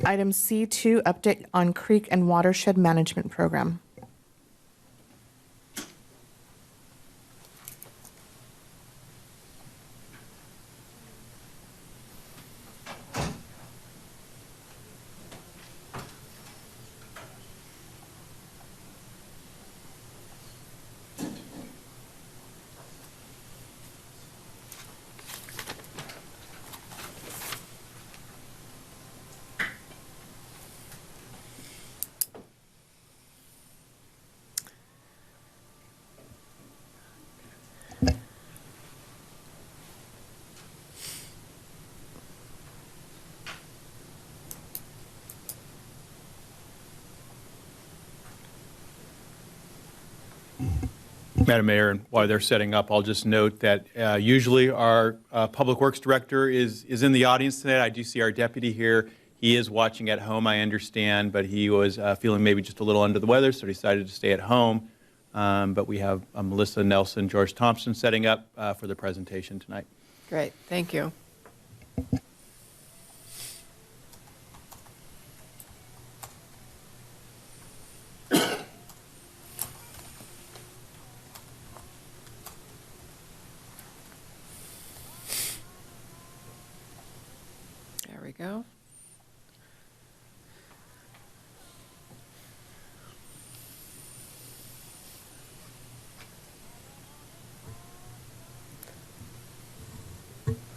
Item C2, update on creek and watershed management program. Madam Mayor, and while they're setting up, I'll just note that usually our Public Works Director is in the audience tonight. I do see our deputy here. He is watching at home, I understand, but he was feeling maybe just a little under the weather, so decided to stay at home. But we have Melissa Nelson, George Thompson setting up for the presentation tonight. Great, thank you. There we go.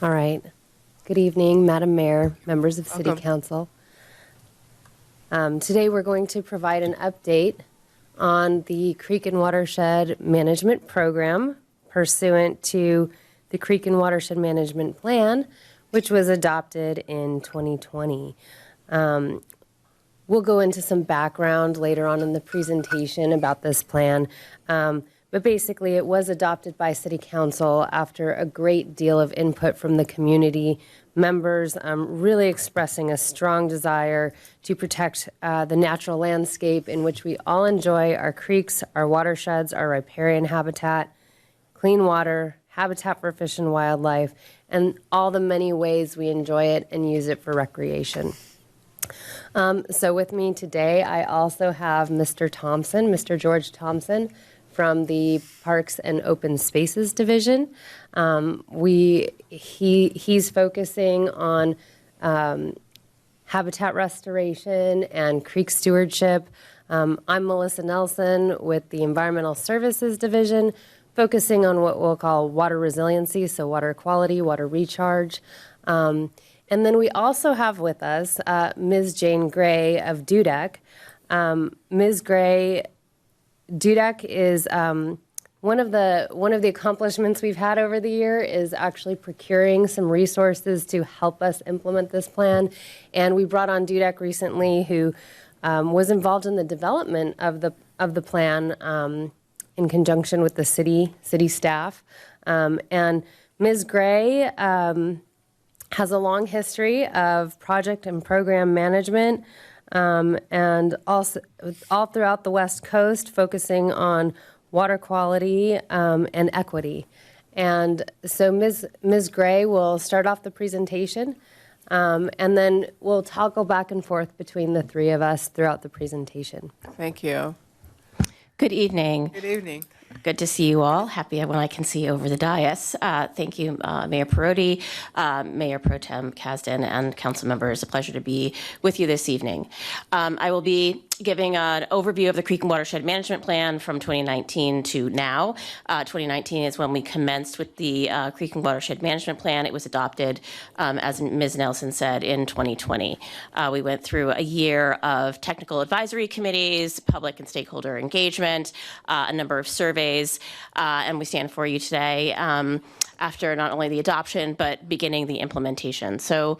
All right. Good evening, Madam Mayor, members of City Welcome. Council. Today we're going to provide an update on the Creek and Watershed Management Program pursuant to the Creek and Watershed Management Plan, which was adopted in 2020. We'll go into some background later on in the presentation about this plan. But basically, it was adopted by City Council after a great deal of input from the community members, really expressing a strong desire to protect the natural landscape in which we all enjoy our creeks, our watersheds, our riparian habitat, clean water, habitat for fish and wildlife, and all the many ways we enjoy it and use it for recreation. So with me today, I also have Mr. Thompson, Mr. George Thompson, from the Parks and Open Spaces Division. He's focusing on habitat restoration and creek stewardship. I'm Melissa Nelson with the Environmental Services Division, focusing on what we'll call water resiliency, so water quality, water recharge. And then we also have with us Ms. Jane Gray of DUDEC. Ms. Gray, DUDEC is one of the accomplishments we've had over the year is actually procuring some resources to help us implement this plan. And we brought on DUDEC recently, who was involved in the development of the plan in conjunction with the city staff. And Ms. Gray has a long history of project and program management. And also all throughout the West Coast, focusing on water quality and equity. And so Ms. Gray will start off the presentation, and then we'll toggle back and forth between the three of us throughout the presentation. Thank you. Good evening. Good evening. Good to see you all. Happy when I can see over the dais. Thank you, Mayor Perotti, Mayor Pro Tem Kasdan, and council members. A pleasure to be with you this evening. I will be giving an overview of the Creek and Watershed Management Plan from 2019 to now. 2019 is when we commenced with the Creek and Watershed Management Plan. It was adopted, as Ms. Nelson said, in 2020. We went through a year of technical advisory committees, public and stakeholder engagement, a number of surveys, and we stand for you today after not only the adoption, but beginning the implementation. So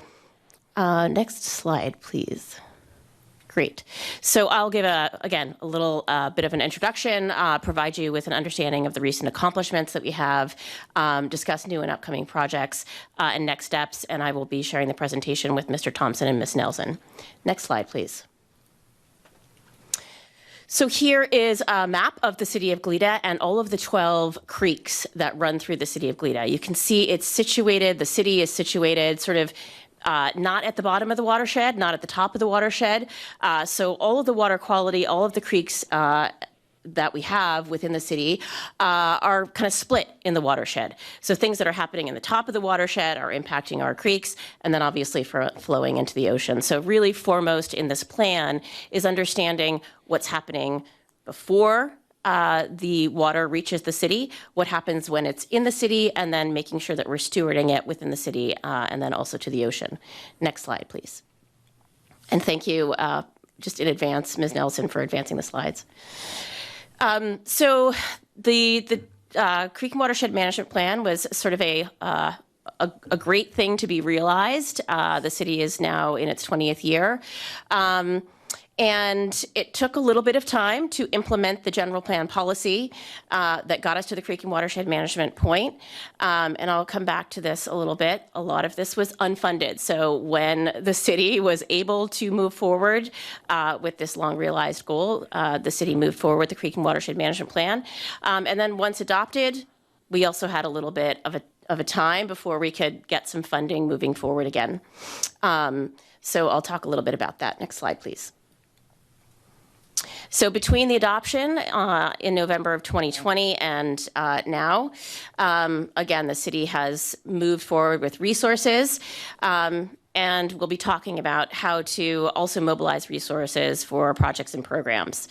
next slide, please. Great. So I'll give, again, a little bit of an introduction, provide you with an understanding of the recent accomplishments that we have, discuss new and upcoming projects and next steps, and I will be sharing the presentation with Mr. Thompson and Ms. Nelson. Next slide, please. So here is a map of the city of Goleta and all of the 12 creeks that run through the city of Goleta. You can see it's situated, the city is situated sort of not at the bottom of the watershed, not at the top of the watershed. So all of the water quality, all of the creeks that we have within the city are kind of split in the watershed. So things that are happening in the top of the watershed are impacting our creeks, and then obviously flowing into the ocean. So really foremost in this plan is understanding what's happening before the water reaches the city, what happens when it's in the city, and then making sure that we're stewarding it within the city and then also to the ocean. Next slide, please. And thank you just in advance, Ms. Nelson, for advancing the slides. So the Creek and Watershed Management Plan was sort of a great thing to be realized. The city is now in its 20th year. And it took a little bit of time to implement the general plan policy that got us to the Creek and Watershed Management point. And I'll come back to this a little bit. A lot of this was unfunded. So when the city was able to move forward with this long realized goal, the city moved forward with the Creek and Watershed Management Plan. And then once adopted, we also had a little bit of a time before we could get some funding moving forward again. So I'll talk a little bit about that. Next slide, please. So between the adoption in November of 2020 and now, again, the city has moved forward with resources, and we'll be talking about how to also mobilize resources for projects and programs.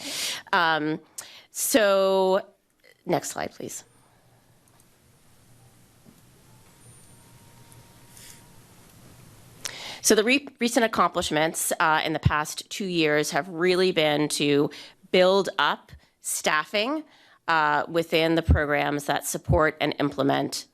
So next slide, please. So the recent accomplishments in the past 2 years have really been to build up staffing within the programs that support and implement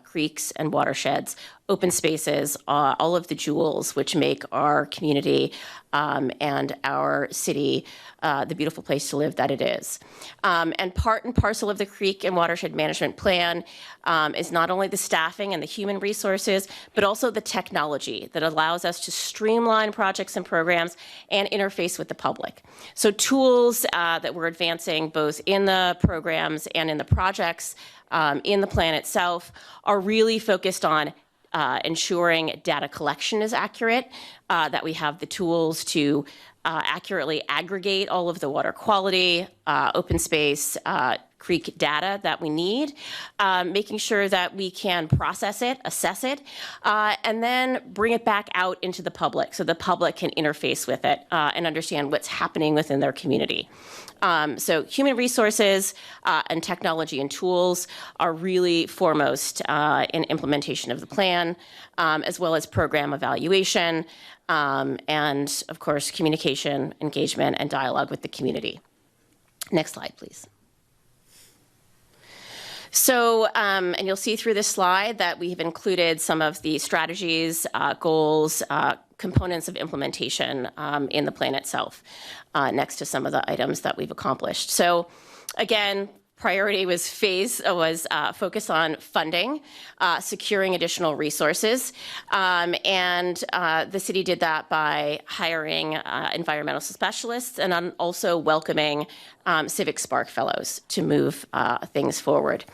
creeks and watersheds, open spaces, all of the jewels which make our community and our city the beautiful place to live that it is. And part and parcel of the Creek and Watershed Management Plan is not only the staffing and the human resources, but also the technology that allows us to streamline projects and programs and interface with the public. So tools that we're advancing both in the programs and in the projects in the plan itself are really focused on ensuring data collection is accurate, that we have the tools to accurately aggregate all of the water quality, open space, creek data that we need, making sure that we can process it, assess it, and then bring it back out into the public so the public can interface with it and understand what's happening within their community. So human resources and technology and tools are really foremost in implementation of the plan, as well as program evaluation, and of course, communication, engagement, and dialogue with the community. Next slide, please. So, and you'll see through this slide that we have included some of the strategies, goals, components of implementation in the plan itself, next to some of the items that we've accomplished. So, again, priority was focus on funding, securing additional resources, and the city did that by hiring environmental specialists and also welcoming Civic Spark Fellows to move things forward.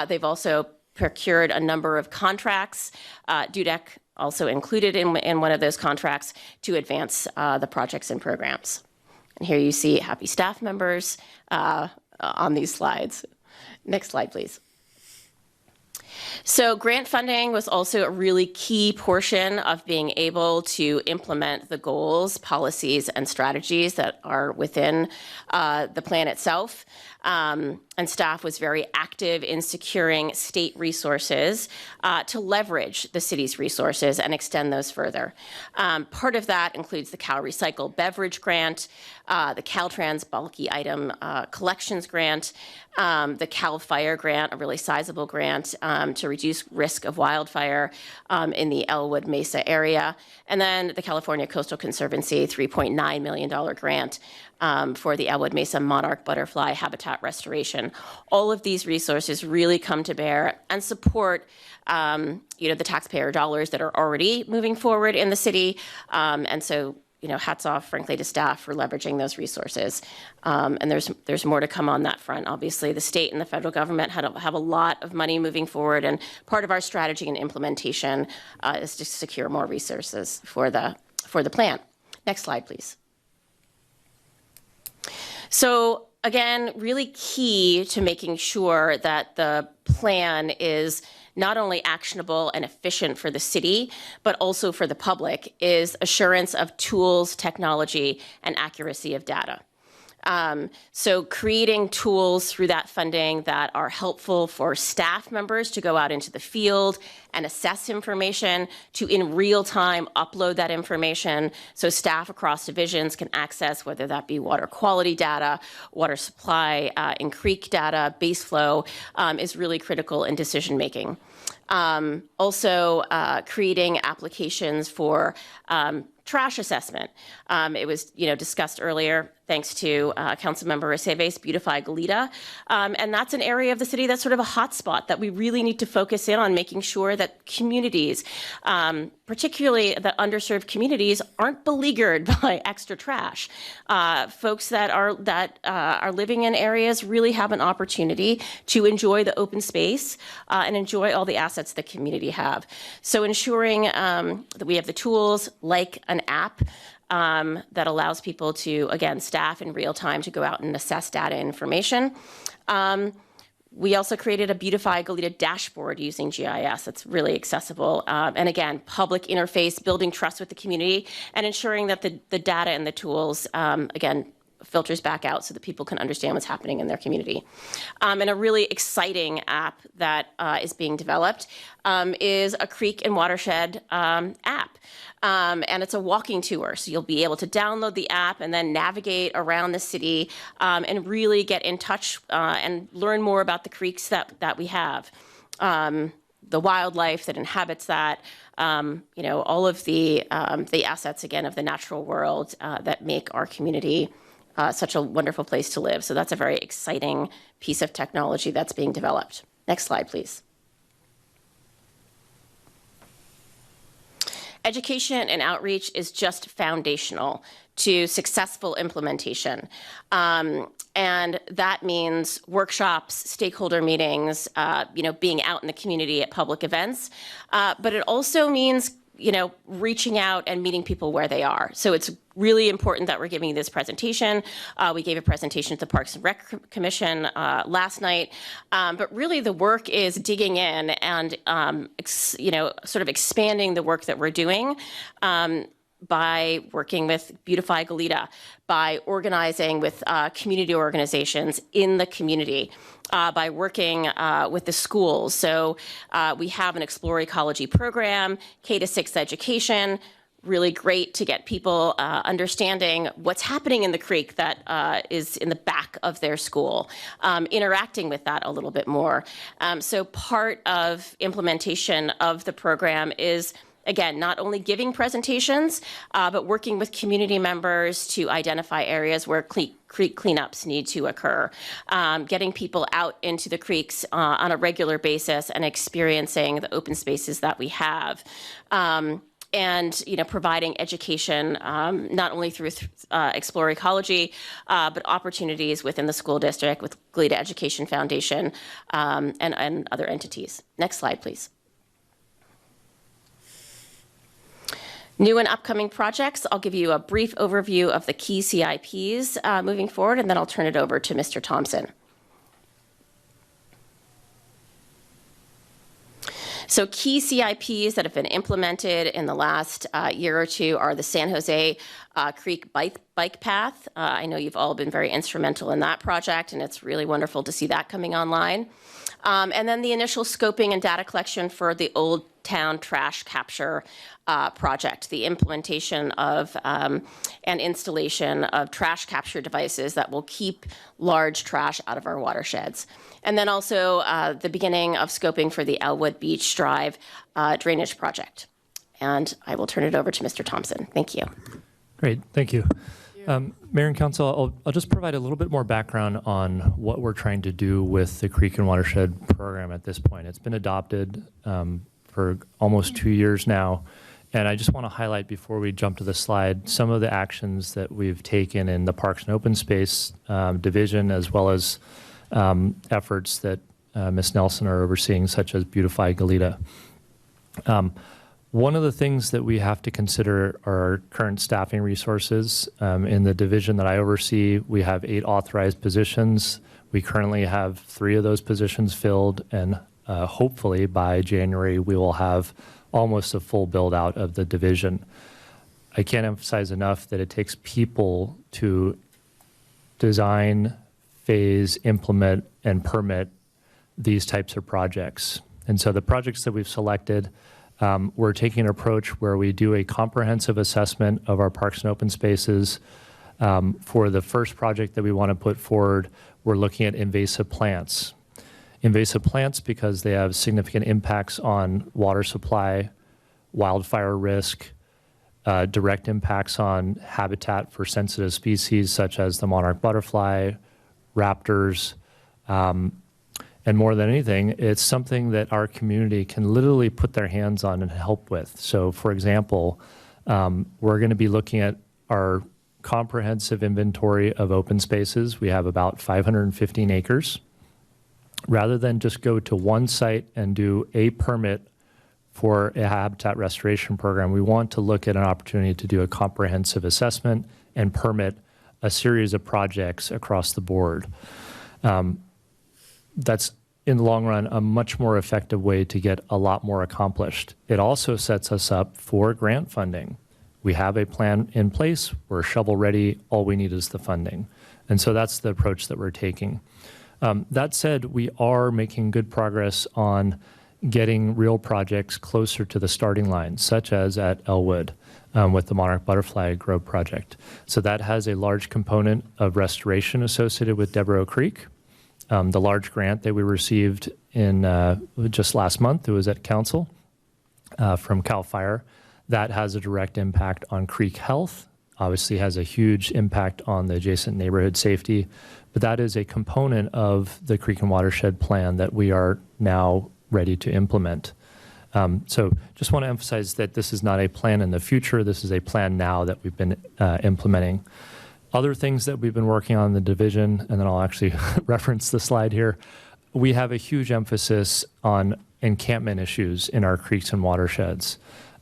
They've also procured a number of contracts, DUDEC also included in one of those contracts, to advance the projects and programs. And here you see happy staff members on these slides. Next slide, please. So grant funding was also a really key portion of being able to implement the goals, policies, and strategies that are within the plan itself. And staff was very active in securing state resources to leverage the city's resources and extend those further. Part of that includes the Cal Recycle Beverage Grant, the Caltrans Bulky Item Collections Grant, the Cal Fire Grant, a really sizable grant to reduce risk of wildfire in the Elwood Mesa area, and then the California Coastal Conservancy $3.9 million grant for the Elwood Mesa monarch butterfly habitat restoration. All of these resources really come to bear and support the taxpayer dollars that are already moving forward in the city. And so hats off, frankly, to staff for leveraging those resources. And there's more to come on that front. Obviously, the state and the federal government have a lot of money moving forward, and part of our strategy and implementation is to secure more resources for the plan. Next slide, please. So again, really key to making sure that the plan is not only actionable and efficient for the city, but also for the public, is assurance of tools, technology, and accuracy of data. So creating tools through that funding that are helpful for staff members to go out into the field and assess information, to in real time upload that information so staff across divisions can access whether that be water quality data, water supply and creek data, base flow, is really critical in decision making. Also creating applications for trash assessment. It was discussed earlier, thanks to Councilmember Aceves, Beautify Goleta. And that's an area of the city that's sort of a hot spot that we really need to focus in on, making sure that communities, particularly the underserved communities, aren't beleaguered by extra trash. Folks that are living in areas really have an opportunity to enjoy the open space and enjoy all the assets the community have. So ensuring that we have the tools like an app that allows people to, again, staff in real time to go out and assess data information. We also created a Beautify Goleta dashboard using GIS that's really accessible. And again, public interface, building trust with the community, and ensuring that the data and the tools, again, filters back out so that people can understand what's happening in their community. And a really exciting app that is being developed is a Creek and Watershed app. And it's a walking tour, so you'll be able to download the app and then navigate around the city and really get in touch and learn more about the creeks that we have, the wildlife that inhabits that, all of the assets, again, of the natural world that make our community such a wonderful place to live. So that's a very exciting piece of technology that's being developed. Next slide, please. Education and outreach is just foundational to successful implementation. And that means workshops, stakeholder meetings, being out in the community at public events. But it also means reaching out and meeting people where they are. So it's really important that we're giving you this presentation. We gave a presentation at the Parks and Rec Commission last night, but really the work is digging in and, sort of expanding the work that we're doing by working with Beautify Goleta, by organizing with community organizations in the community, by working with the schools. So we have an Explore Ecology program, K-6 education, really great to get people understanding what's happening in the creek that is in the back of their school, interacting with that a little bit more. So part of implementation of the program is, again, not only giving presentations, but working with community members to identify areas where creek cleanups need to occur, getting people out into the creeks on a regular basis and experiencing the open spaces that we have. And providing education not only through Explore Ecology, but opportunities within the school district with Goleta Education Foundation and other entities. Next slide, please. New and upcoming projects. I'll give you a brief overview of the key CIPs moving forward, and then I'll turn it over to Mr. Thompson. So key CIPs that have been implemented in the last year or two are the San Jose Creek Bike Path. I know you've all been very instrumental in that project, and it's really wonderful to see that coming online. And then the initial scoping and data collection for the Old Town Trash Capture project, the implementation of and installation of trash capture devices that will keep large trash out of our watersheds. And then also the beginning of scoping for the Elwood Beach Drive drainage project. And I will turn it over to Mr. Thompson. Thank you. Great, thank you. Mayor and Council, I'll just provide a little bit more background on what we're trying to do with the Creek and Watershed program at this point. It's been adopted for almost 2 years now, And I just want to highlight before we jump to the slide some of the actions that we've taken in the Parks and Open Space division, as well as efforts that Ms. Nelson are overseeing, such as Beautify Goleta. One of the things that we have to consider are our current staffing resources. In the division that I oversee, we have 8 authorized positions. We currently have 3 of those positions filled, and hopefully by January we will have almost a full build out of the division. I can't emphasize enough that it takes people to design, phase, implement, and permit these types of projects. And so the projects that we've selected, we're taking an approach where we do a comprehensive assessment of our parks and open spaces. For the first project that we want to put forward, we're looking at invasive plants. Invasive plants because they have significant impacts on water supply, wildfire risk, direct impacts on habitat for sensitive species such as the monarch butterfly, raptors, and more than anything, it's something that our community can literally put their hands on and help with. So for example, we're going to be looking at our comprehensive inventory of open spaces. We have about 515 acres. Rather than just go to one site and do a permit for a habitat restoration program, we want to look at an opportunity to do a comprehensive assessment and permit a series of projects across the board. That's, in the long run, a much more effective way to get a lot more accomplished. It also sets us up for grant funding. We have a plan in place. We're shovel ready. All we need is the funding. And so that's the approach that we're taking. That said, we are making good progress on getting real projects closer to the starting line, such as at Elwood with the Monarch Butterfly Grove project. So that has a large component of restoration associated with Devereaux Creek. The large grant that we received in just last month, it was at council from CAL FIRE, that has a direct impact on creek health, obviously has a huge impact on the adjacent neighborhood safety, but that is a component of the Creek and Watershed plan that we are now ready to implement. So just want to emphasize that this is not a plan in the future, this is a plan now that we've been implementing. Other things that we've been working on in the division, and then I'll actually reference the slide here, we have a huge emphasis on encampment issues in our creeks and watersheds.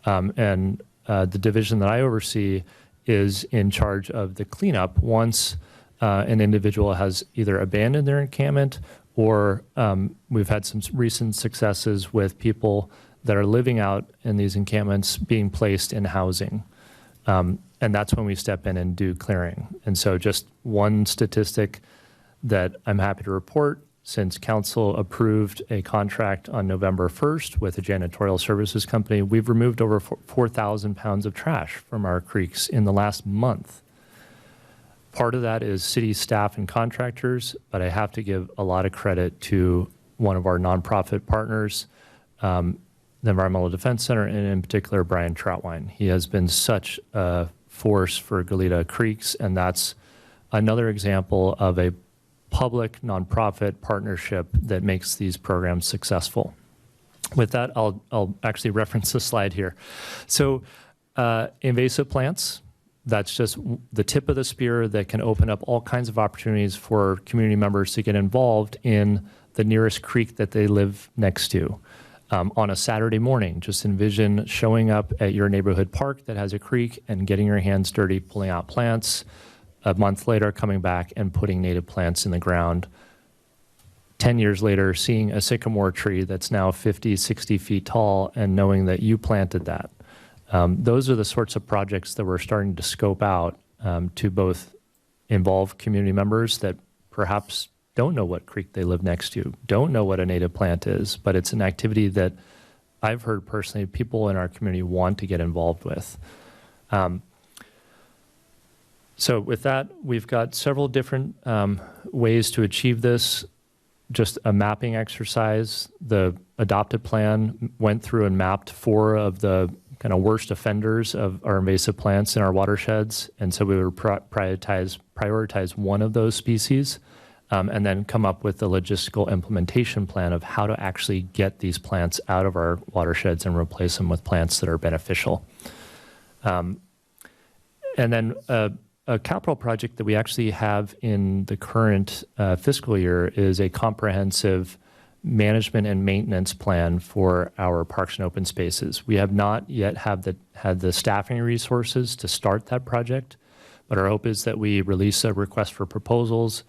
The division that I oversee is in charge of the cleanup once an individual has either abandoned their encampment or we've had some recent successes with people that are living out in these encampments being placed in housing. And that's when we step in and do clearing. And so just one statistic that I'm happy to report, since council approved a contract on November 1st with a janitorial services company, we've removed over 4,000 pounds of trash from our creeks in the last month. Part of that is city staff and contractors, but I have to give a lot of credit to one of our nonprofit partners, the Environmental Defense Center, and in particular, Brian Troutwine. He has been such a force for Goleta Creeks, and that's another example of a public nonprofit partnership that makes these programs successful. With that, I'll actually reference the slide here. So invasive plants, that's just the tip of the spear that can open up all kinds of opportunities for community members to get involved in the nearest creek that they live next to. On a Saturday morning, just envision showing up at your neighborhood park that has a creek and getting your hands dirty, pulling out plants. A month later, coming back and putting native plants in the ground. 10 years later, seeing a sycamore tree that's now 50, 60 feet tall and knowing that you planted that. Those are the sorts of projects that we're starting to scope out to both involve community members that perhaps don't know what creek they live next to, don't know what a native plant is, but it's an activity that I've heard personally people in our community want to get involved with. So with that, we've got several different ways to achieve this. Just a mapping exercise. The adopted plan went through and mapped 4 of the kind of worst offenders of our invasive plants in our watersheds. And so we would prioritize one of those species. and then come up with the logistical implementation plan of how to actually get these plants out of our watersheds and replace them with plants that are beneficial. And then a capital project that we actually have in the current fiscal year is a comprehensive management and maintenance plan for our parks and open spaces. We have not yet had the staffing resources to start that project, but our hope is that we release a request for proposals,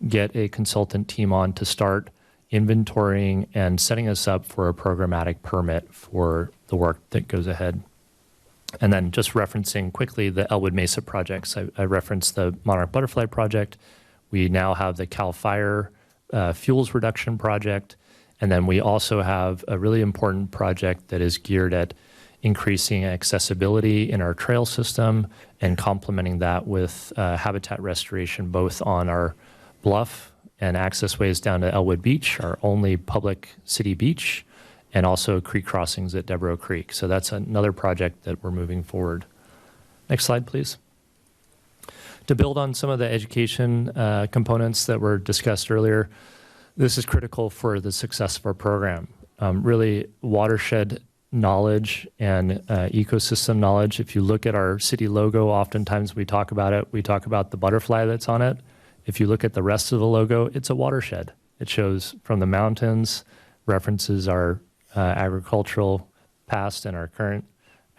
get a consultant team on to start inventorying and setting us up for a programmatic permit for the work that goes ahead. And then just referencing quickly the Elwood Mesa projects, I referenced the Monarch Butterfly project. We now have the CAL FIRE fuels reduction project. And then we also have a really important project that is geared at increasing accessibility in our trail system and complementing that with habitat restoration, both on our bluff and access ways down to Elwood Beach, our only public city beach, and also creek crossings at Devereaux Creek. So that's another project that we're moving forward. Next slide, please. To build on some of the education components that were discussed earlier, this is critical for the success of our program. Really, watershed knowledge and ecosystem knowledge. If you look at our city logo, oftentimes we talk about it. We talk about the butterfly that's on it. If you look at the rest of the logo, it's a watershed. It shows from the mountains, references our agricultural past and our current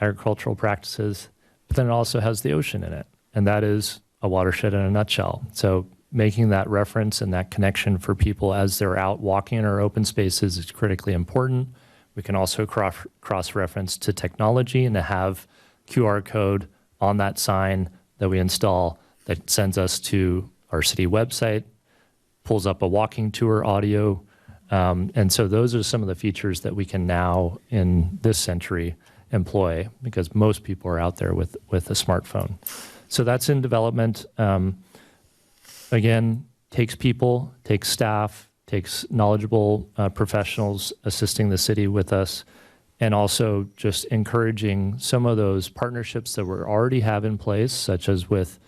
agricultural practices, but then it also has the ocean in it. And that is a watershed in a nutshell. So making that reference and that connection for people as they're out walking in our open spaces is critically important. We can also cross-reference to technology and to have QR code on that sign that we install that sends us to our city website, pulls up a walking tour audio. And so those are some of the features that we can now in this century employ because most people are out there with a smartphone. So that's in development. Again, takes people, takes staff, takes knowledgeable professionals assisting the city with us, and also just encouraging some of those partnerships that we already have in place, such as with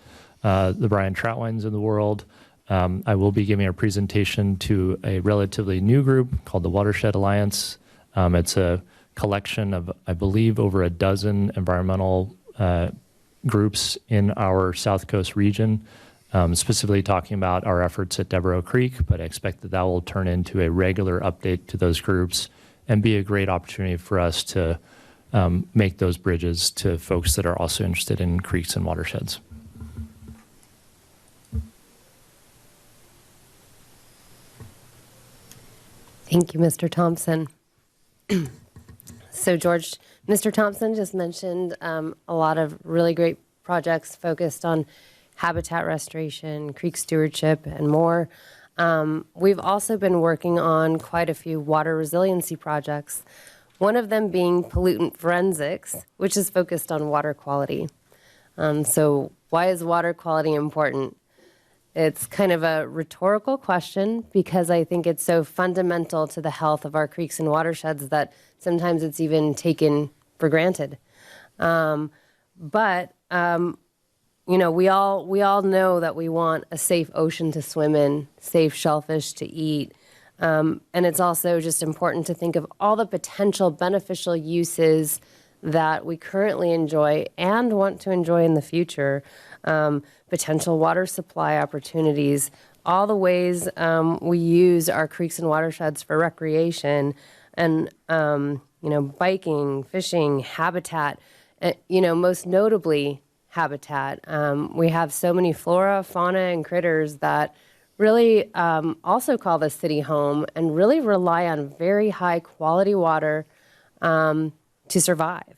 the Brian Troutwines of the world. I will be giving a presentation to a relatively new group called the Watershed Alliance. It's a collection of, I believe, over a dozen environmental groups in our South Coast region, specifically talking about our efforts at Devereaux Creek, but I expect that will turn into a regular update to those groups and be a great opportunity for us to make those bridges to folks that are also interested in creeks and watersheds. Thank you, Mr. Thompson. So, George, Mr. Thompson just mentioned a lot of really great projects focused on habitat restoration, creek stewardship, and more. We've also been working on quite a few water resiliency projects, one of them being pollutant forensics, which is focused on water quality. So why is water quality important? It's kind of a rhetorical question because I think it's so fundamental to the health of our creeks and watersheds that sometimes it's even taken for granted. You know, we all know that we want a safe ocean to swim in, safe shellfish to eat. And it's also just important to think of all the potential beneficial uses that we currently enjoy and want to enjoy in the future. Potential water supply opportunities, all the ways we use our creeks and watersheds for recreation and, you know, biking, fishing, habitat, you know, most notably habitat. We have so many flora, fauna, and critters that really also call the city home and really rely on very high quality water to survive.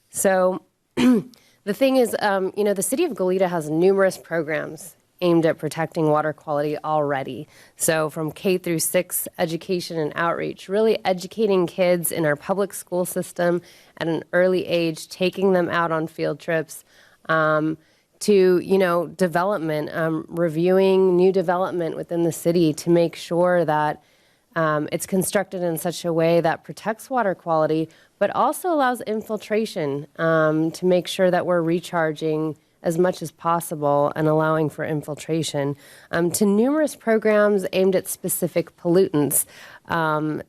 So the thing is, you know, the city of Goleta has numerous programs aimed at protecting water quality already. So from K through 6 education and outreach, really educating kids in our public school system at an early age, taking them out on field trips, to, you know, development, reviewing new development within the city to make sure that it's constructed in such a way that protects water quality, but also allows infiltration to make sure that we're recharging as much as possible and allowing for infiltration, to numerous programs aimed at specific pollutants,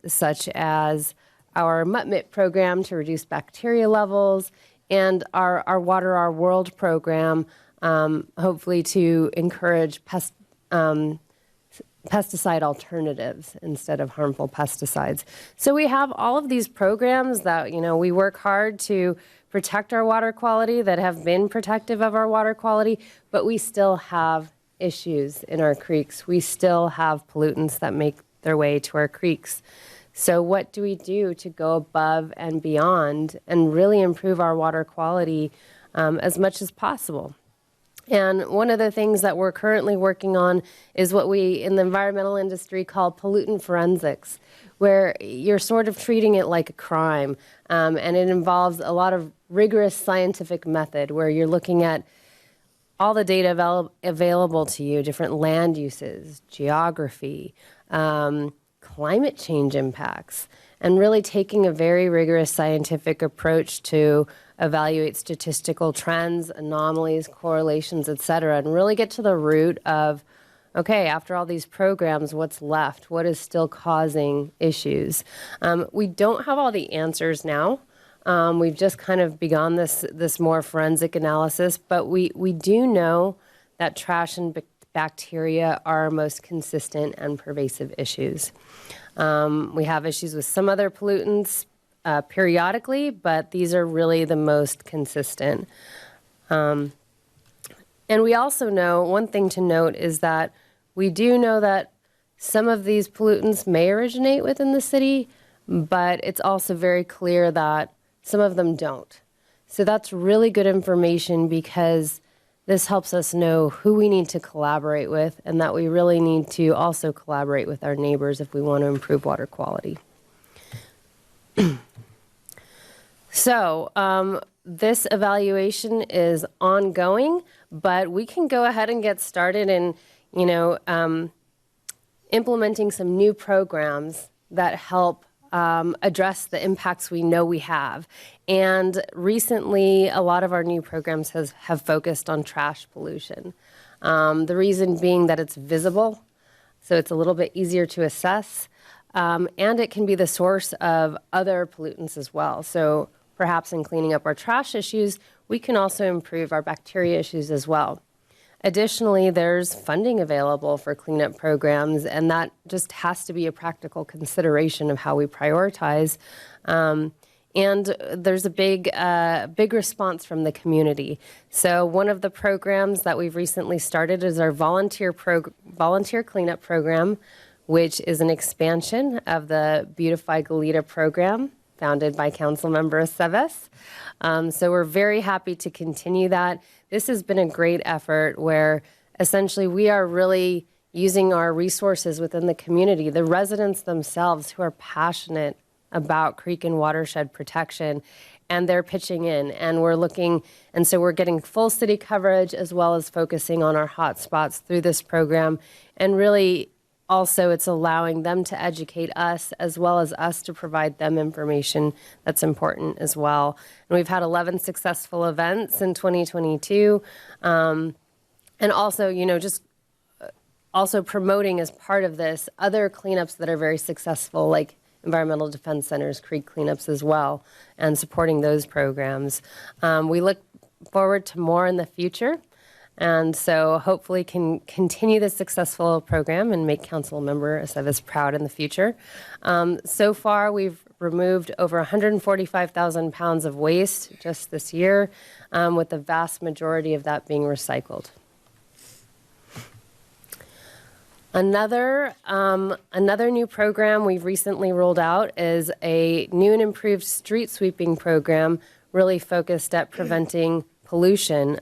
such as our MUTMIT program to reduce bacteria levels, and our Water Our World program, hopefully to encourage pesticide alternatives instead of harmful pesticides. So we have all of these programs that, we work hard to protect our water quality, that have been protective of our water quality, but we still have issues in our creeks. We still have pollutants that make their way to our creeks. So what do we do to go above and beyond and really improve our water quality as much as possible? And one of the things that we're currently working on is what we in the environmental industry call pollutant forensics, where you're sort of treating it like a crime. And it involves a lot of rigorous scientific method where you're looking at all the data available to you, different land uses, geography, climate change impacts, and really taking a very rigorous scientific approach to evaluate statistical trends, anomalies, correlations, et cetera, and really get to the root of, okay, after all these programs, what's left? What is still causing issues? We don't have all the answers now. We've just kind of begun this more forensic analysis, but we do know that trash and bacteria are our most consistent and pervasive issues. We have issues with some other pollutants periodically, but these are really the most consistent. And we also know, one thing to note is that we do know that some of these pollutants may originate within the city, but it's also very clear that some of them don't. So that's really good information because this helps us know who we need to collaborate with and that we really need to also collaborate with our neighbors if we want to improve water quality. So this evaluation is ongoing, but we can go ahead and get started in, implementing some new programs that help address the impacts we know we have. And recently, a lot of our new programs have focused on trash pollution. The reason being that it's visible, so it's a little bit easier to assess, and it can be the source of other pollutants as well. So perhaps in cleaning up our trash issues, we can also improve our bacteria issues as well. Additionally, there's funding available for cleanup programs, and that just has to be a practical consideration of how we prioritize. And there's a big response from the community. So one of the programs that we've recently started is our volunteer cleanup program, which is an expansion of the Beautify Goleta program founded by Councilmember Aceves. So we're very happy to continue that. This has been a great effort where essentially we are really using our resources within the community, the residents themselves who are passionate about creek and watershed protection, and they're pitching in, and so we're getting full city coverage as well as focusing on our hot spots through this program. And really also it's allowing them to educate us as well as us to provide them information that's important as well. And we've had 11 successful events in 2022. And also, also promoting as part of this other cleanups that are very successful, like Environmental Defense Center's creek cleanups as well, and supporting those programs. We look forward to more in the future. And so hopefully can continue this successful program and make Councilmember Aceves proud in the future. So far, we've removed over 145,000 pounds of waste just this year, with the vast majority of that being recycled. Another new program we've recently rolled out is a new and improved street sweeping program, really focused at preventing pollution.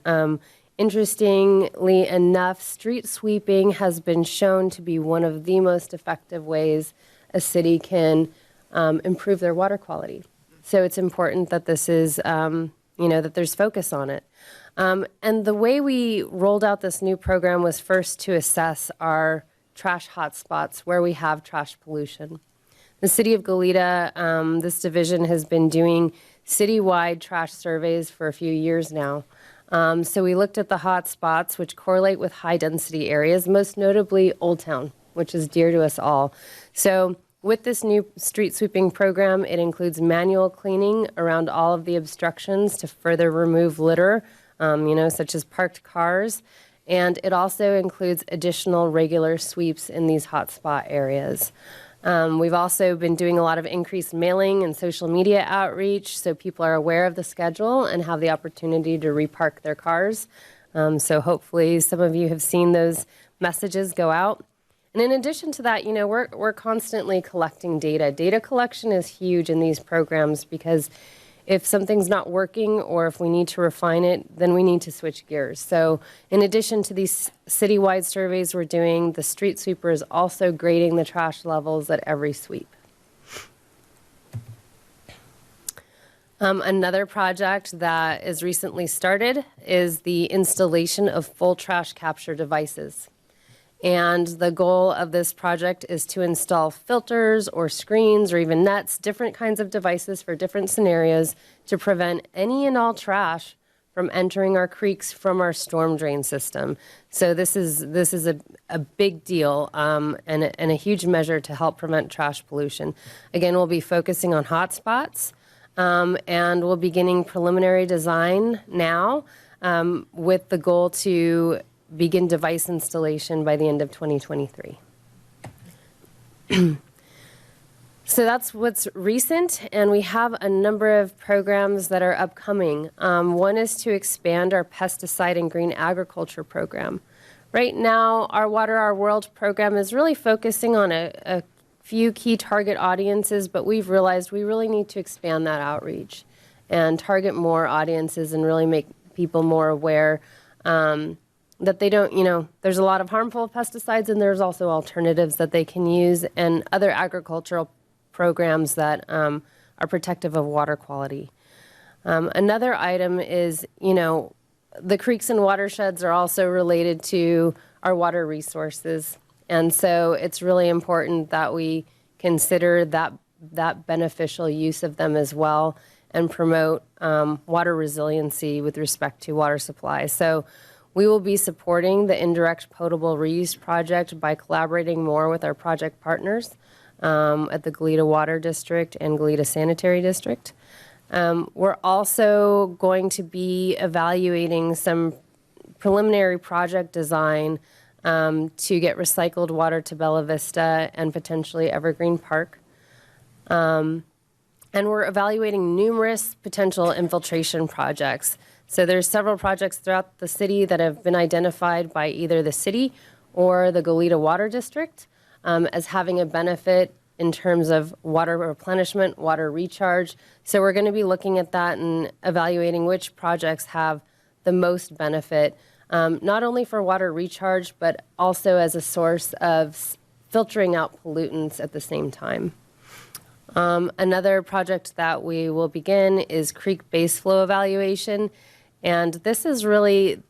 Interestingly enough, street sweeping has been shown to be one of the most effective ways a city can improve their water quality. So it's important that this is, that there's focus on it. And the way we rolled out this new program was first to assess our trash hotspots where we have trash pollution. The City of Goleta, this division has been doing citywide trash surveys for a few years now. So we looked at the hot spots, which correlate with high-density areas, most notably Old Town, which is dear to us all. So with this new street sweeping program, it includes manual cleaning around all of the obstructions to further remove litter, such as parked cars. And it also includes additional regular sweeps in these hotspot areas. We've also been doing a lot of increased mailing and social media outreach so people are aware of the schedule and have the opportunity to repark their cars. So hopefully some of you have seen those messages go out. And in addition to that, we're constantly collecting data. Data collection is huge in these programs because if something's not working or if we need to refine it, then we need to switch gears. So in addition to these citywide surveys we're doing, the street sweeper is also grading the trash levels at every sweep. Another project that is recently started is the installation of full trash capture devices. And the goal of this project is to install filters or screens or even nets, different kinds of devices for different scenarios to prevent any and all trash from entering our creeks from our storm drain system. So this is a big deal and a huge measure to help prevent trash pollution. Again, we'll be focusing on hotspots and we'll be beginning preliminary design now with the goal to begin device installation by the end of 2023. So that's what's recent, and we have a number of programs that are upcoming. One is to expand our pesticide and green agriculture program. Right now, our Water Our World program is really focusing on a few key target audiences, but we've realized we really need to expand that outreach and target more audiences and really make people more aware that they don't, there's a lot of harmful pesticides and there's also alternatives that they can use and other agricultural programs that are protective of water quality. Another item is, the creeks and watersheds are also related to our water resources. And so it's really important that we consider that beneficial use of them as well and promote water resiliency with respect to water supply. So we will be supporting the indirect potable reuse project by collaborating more with our project partners at the Goleta Water District and Goleta Sanitary District. We're also going to be evaluating some preliminary project design to get recycled water to Bella Vista and potentially Evergreen Park. And we're evaluating numerous potential infiltration projects. So there's several projects throughout the city that have been identified by either the city or the Goleta Water District as having a benefit in terms of water replenishment, water recharge. So we're going to be looking at that and evaluating which projects have the most benefit, not only for water recharge, but also as a source of filtering out pollutants at the same time. Another project that we will begin is creek base flow evaluation. And this is really,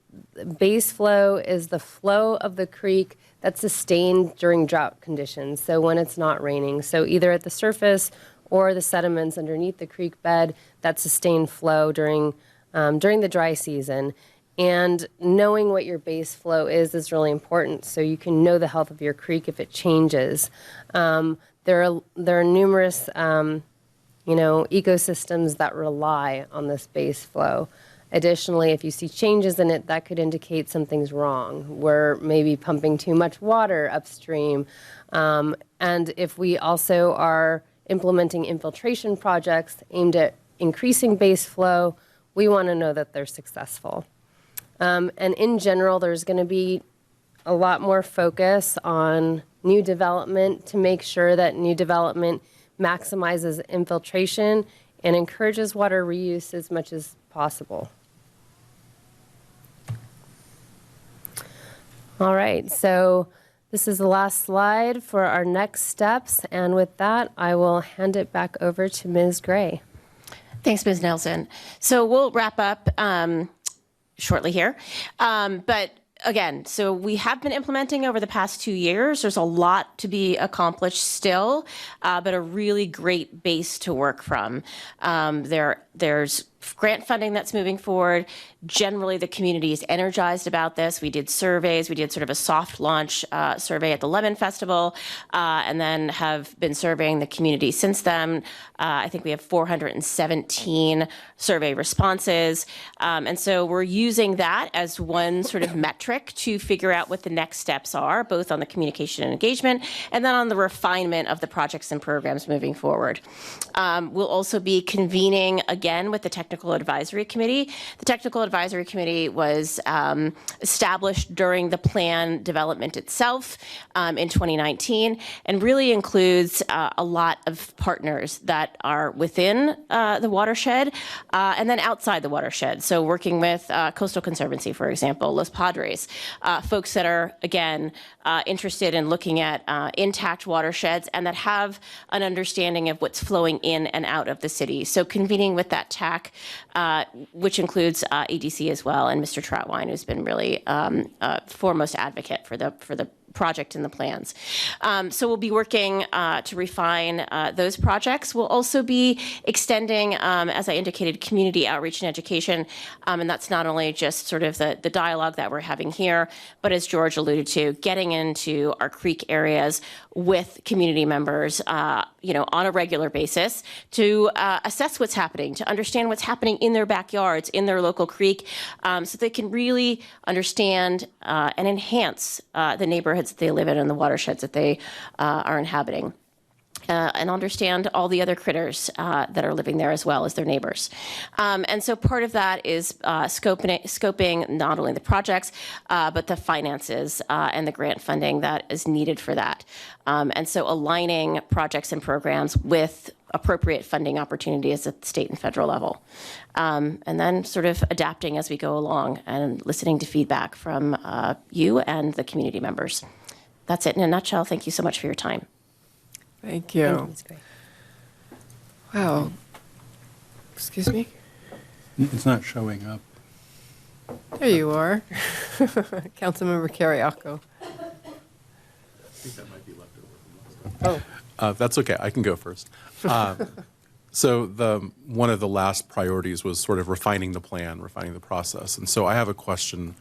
base flow is the flow of the creek that's sustained during drought conditions, so when it's not raining. So either at the surface or the sediments underneath the creek bed, that sustained flow during the dry season. And knowing what your base flow is really important, so you can know the health of your creek if it changes. There are numerous, ecosystems that rely on this base flow. Additionally, if you see changes in it, that could indicate something's wrong. We're maybe pumping too much water upstream. And if we also are implementing infiltration projects aimed at increasing base flow, we want to know that they're successful. And in general, there's going to be a lot more focus on new development to make sure that new development maximizes infiltration and encourages water reuse as much as possible. All right, so this is the last slide for our next steps, and with that, I will hand it back over to Ms. Gray. Thanks, Ms. Nelson. So we'll wrap up shortly here, but again, so we have been implementing over the past 2 years. There's a lot to be accomplished still, but a really great base to work from. There's grant funding that's moving forward. Generally, the community is energized about this. We did surveys. We did sort of a soft launch survey at the Lemon Festival, and then have been surveying the community since then. I think we have 417 survey responses. And so we're using that as one sort of metric to figure out what the next steps are, both on the communication and engagement, and then on the refinement of the projects and programs moving forward. We'll also be convening again with the Technical Advisory Committee. The Technical Advisory Committee was established during the plan development itself in 2019, and really includes a lot of partners that are within the watershed and then outside the watershed. So working with Coastal Conservancy, for example, Los Padres, folks that are, again, interested in looking at intact watersheds and that have an understanding of what's flowing in and out of the city. So convening with that TAC, which includes EDC as well, and Mr. Troutwine, who's been really foremost advocate for the project and the plans. So we'll be working to refine those projects. We'll also be extending, as I indicated, community outreach and education. And that's not only just sort of the dialogue that we're having here, but as George alluded to, getting into our creek areas with community members, on a regular basis to assess what's happening, to understand what's happening in their backyards, in their local creek, so they can really understand and enhance the neighborhoods that they live in and the watersheds that they are inhabiting. And understand all the other critters that are living there as well as their neighbors. And so part of that is scoping not only the projects, but the finances and the grant funding that is needed for that. And so aligning projects and programs with appropriate funding opportunities at the state and federal level. And then sort of adapting as we go along and listening to feedback from you and the community members. That's it in a nutshell. Thank you so much for your time. Thank you. That's great. Wow. Excuse me? It's not showing up. There you are. Councilmember Carriaco. I think that might be left over from last time. That's okay. I can go first. So one of the last priorities was sort of refining the plan, refining the process. And so I have a question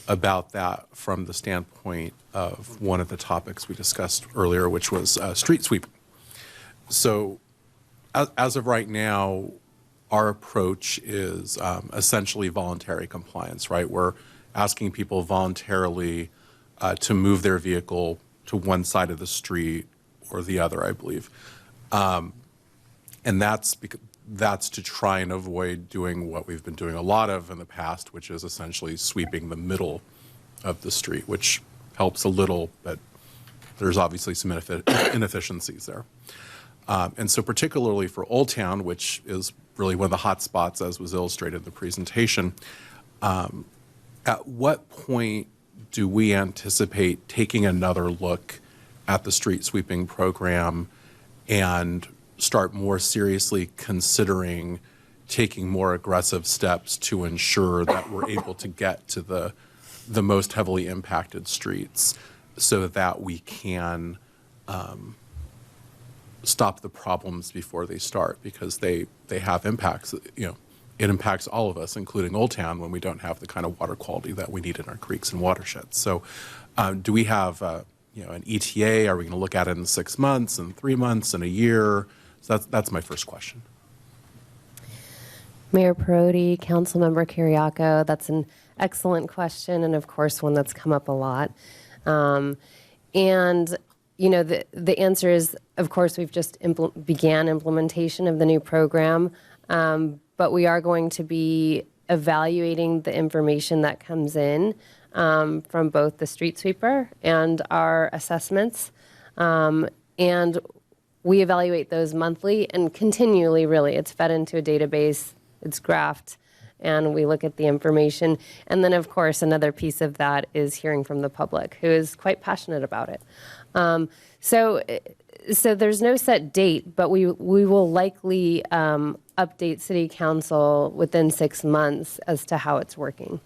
about that from the standpoint of one of the topics we discussed earlier, which was street sweeping. So as of right now, our approach is essentially voluntary compliance, right? We're asking people voluntarily to move their vehicle to one side of the street or the other, I believe. And that's to try and avoid doing what we've been doing a lot of in the past, which is essentially sweeping the middle of the street, which helps a little, but there's obviously some inefficiencies there. And so particularly for Old Town, which is really one of the hot spots, as was illustrated in the presentation, at what point do we anticipate taking another look at the street sweeping program and start more seriously considering taking more aggressive steps to ensure that we're able to get to the most heavily impacted streets so that we can stop the problems before they start, because they have impacts. It impacts all of us, including Old Town, when we don't have the kind of water quality that we need in our creeks and watersheds. So do we have an ETA? Are we going to look at it in 6 months, in 3 months, in a year? So that's my first question. Mayor Perotti, Councilmember Kyriakou, that's an excellent question, and of course one that's come up a lot. And the answer is, of course, we've just began implementation of the new program, but we are going to be evaluating the information that comes in from both the street sweeper and our assessments. And we evaluate those monthly and continually, really. It's fed into a database, it's graphed, and we look at the information. And then, of course, another piece of that is hearing from the public, who is quite passionate about it. So there's no set date, but we will likely update City Council within 6 months as to how it's working.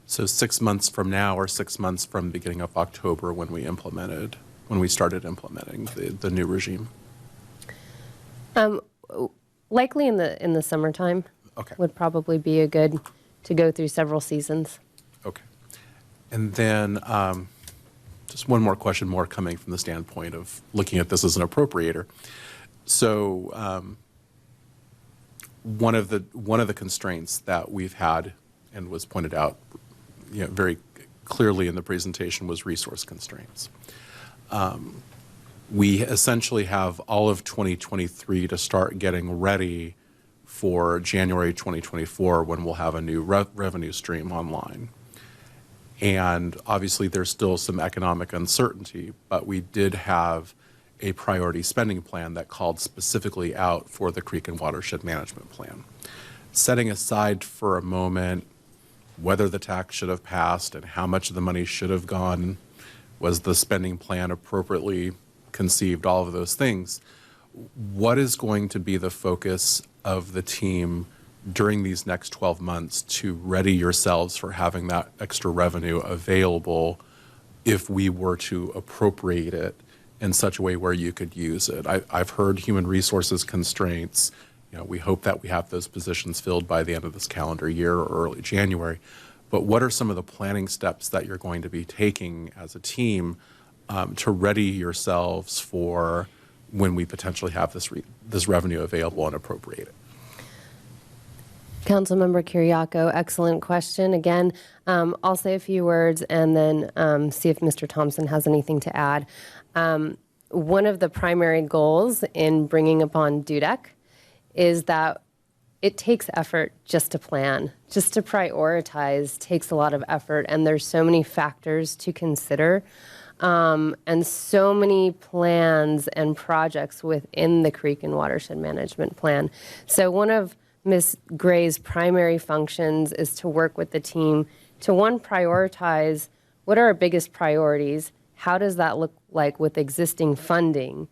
So 6 months from now, or 6 months from beginning of October when we started implementing the new regime? Likely in the summertime. Okay. would probably be a good to go through several seasons. Okay. And then just one more question, more coming from the standpoint of looking at this as an appropriator. So one of the constraints that we've had and was pointed out, very clearly in the presentation was resource constraints. We essentially have all of 2023 to start getting ready for January 2024 when we'll have a new revenue stream online. And obviously there's still some economic uncertainty, but we did have a priority spending plan that called specifically out for the Creek and Watershed Management Plan. Setting aside for a moment whether the tax should have passed and how much of the money should have gone, was the spending plan appropriately conceived, all of those things. What is going to be the focus of the team during these next 12 months to ready yourselves for having that extra revenue available if we were to appropriate it in such a way where you could use it? I've heard human resources constraints. We hope that we have those positions filled by the end of this calendar year or early January. But what are some of the planning steps that you're going to be taking as a team to ready yourselves for when we potentially have this revenue available and appropriate it? Councilmember Kiriakou, excellent question. Again, I'll say a few words and then see if Mr. Thompson has anything to add. One of the primary goals in bringing upon DUDEC is that it takes effort just to plan, just to prioritize takes a lot of effort, and there's so many factors to consider, and so many plans and projects within the Creek and Watershed Management Plan. So one of Ms. Gray's primary functions is to work with the team to, one, prioritize what are our biggest priorities, how does that look like with existing funding,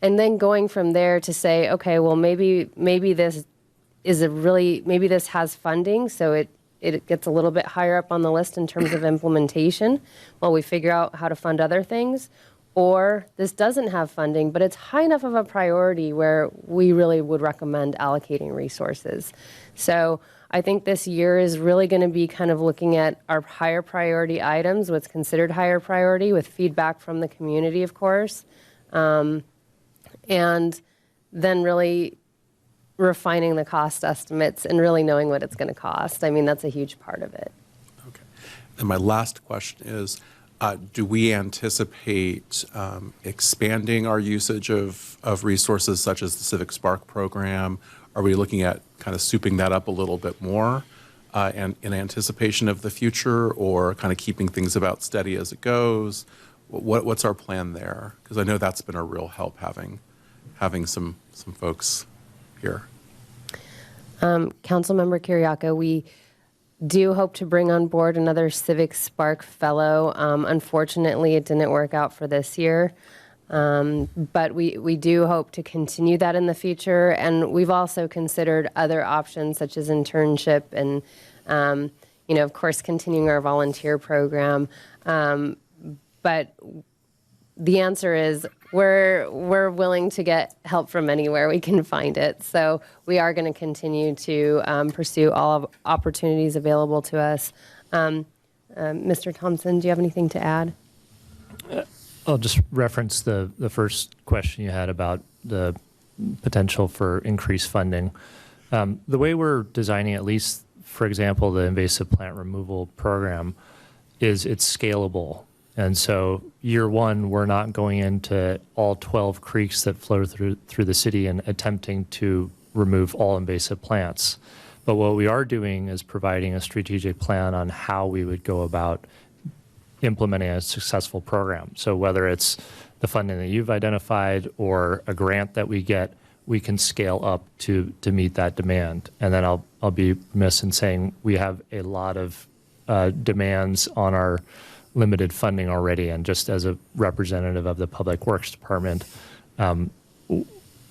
and then going from there to say, okay, well, maybe this maybe this has funding, so it gets a little bit higher up on the list in terms of implementation while we figure out how to fund other things. Or this doesn't have funding, but it's high enough of a priority where we really would recommend allocating resources. So I think this year is really going to be kind of looking at our higher priority items, what's considered higher priority, with feedback from the community, of course, and then really refining the cost estimates and really knowing what it's going to cost. I mean, that's a huge part of it. Okay. And my last question is, do we anticipate expanding our usage of resources such as the Civic Spark program? Are we looking at kind of souping that up a little bit more and in anticipation of the future, or kind of keeping things about steady as it goes? What's our plan there? Because I know that's been a real help having some folks here. Councilmember Kiriakou, we do hope to bring on board another Civic Spark Fellow. Unfortunately, it didn't work out for this year, but we do hope to continue that in the future. And we've also considered other options such as internship and, of course, continuing our volunteer program. But the answer is we're willing to get help from anywhere we can find it. So we are going to continue to pursue all of opportunities available to us. Mr. Thompson, do you have anything to add? I'll just reference the first question you had about the potential for increased funding. The way we're designing, at least, for example, the invasive plant removal program, is it's scalable. And so year one, we're not going into all 12 creeks that flow through the city and attempting to remove all invasive plants. But what we are doing is providing a strategic plan on how we would go about implementing a successful program. So whether it's the funding that you've identified or a grant that we get, we can scale up to meet that demand. And then I'll be remiss in saying we have a lot of demands on our limited funding already, and just as a representative of the Public Works Department, we're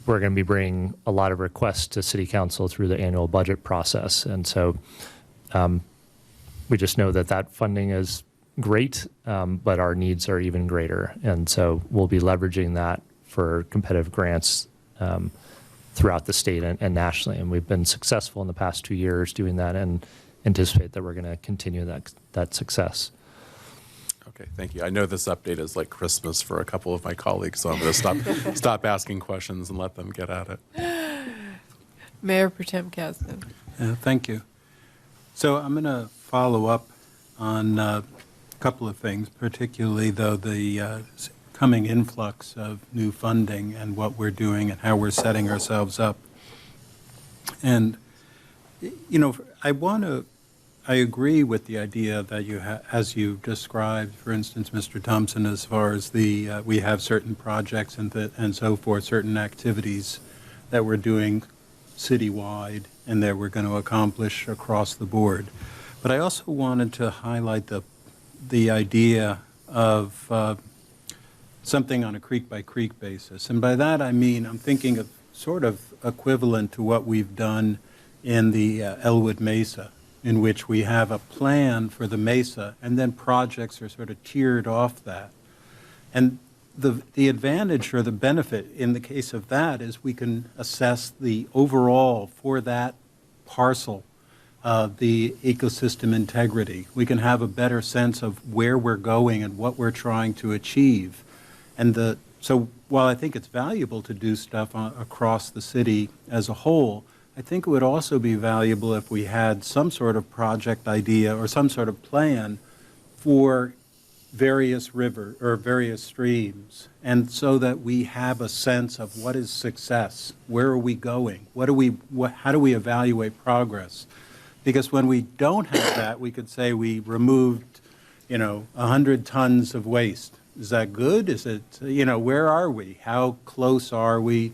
going to be bringing a lot of requests to City Council through the annual budget process, and so we just know that funding is great, but our needs are even greater, and so we'll be leveraging that for competitive grants throughout the state and nationally. And we've been successful in the past 2 years doing that and anticipate that we're going to continue that success. Okay, thank you. I know this update is like Christmas for a couple of my colleagues, so I'm going to stop asking questions and let them get at it. Mayor Pro Tem Kasdan. Thank you. So I'm going to follow up on a couple of things, particularly, though, the coming influx of new funding and what we're doing and how we're setting ourselves up. And, you know, I agree with the idea that as you described, for instance, Mr. Thompson, as far as we have certain projects and so forth, certain activities that we're doing citywide and that we're going to accomplish across the board. But I also wanted to highlight the idea of something on a creek-by-creek basis. And by that I mean I'm thinking of sort of equivalent to what we've done in the Elwood Mesa, in which we have a plan for the Mesa, and then projects are sort of tiered off that. And the advantage or the benefit in the case of that is we can assess the overall for that parcel, the ecosystem integrity. We can have a better sense of where we're going and what we're trying to achieve. And so while I think it's valuable to do stuff across the city as a whole, I think it would also be valuable if we had some sort of project idea or some sort of plan for various various streams, and so that we have a sense of what is success, where are we going, how do we evaluate progress? Because when we don't have that, we could say we removed, 100 tons of waste. Is that good? Is it, where are we? How close are we?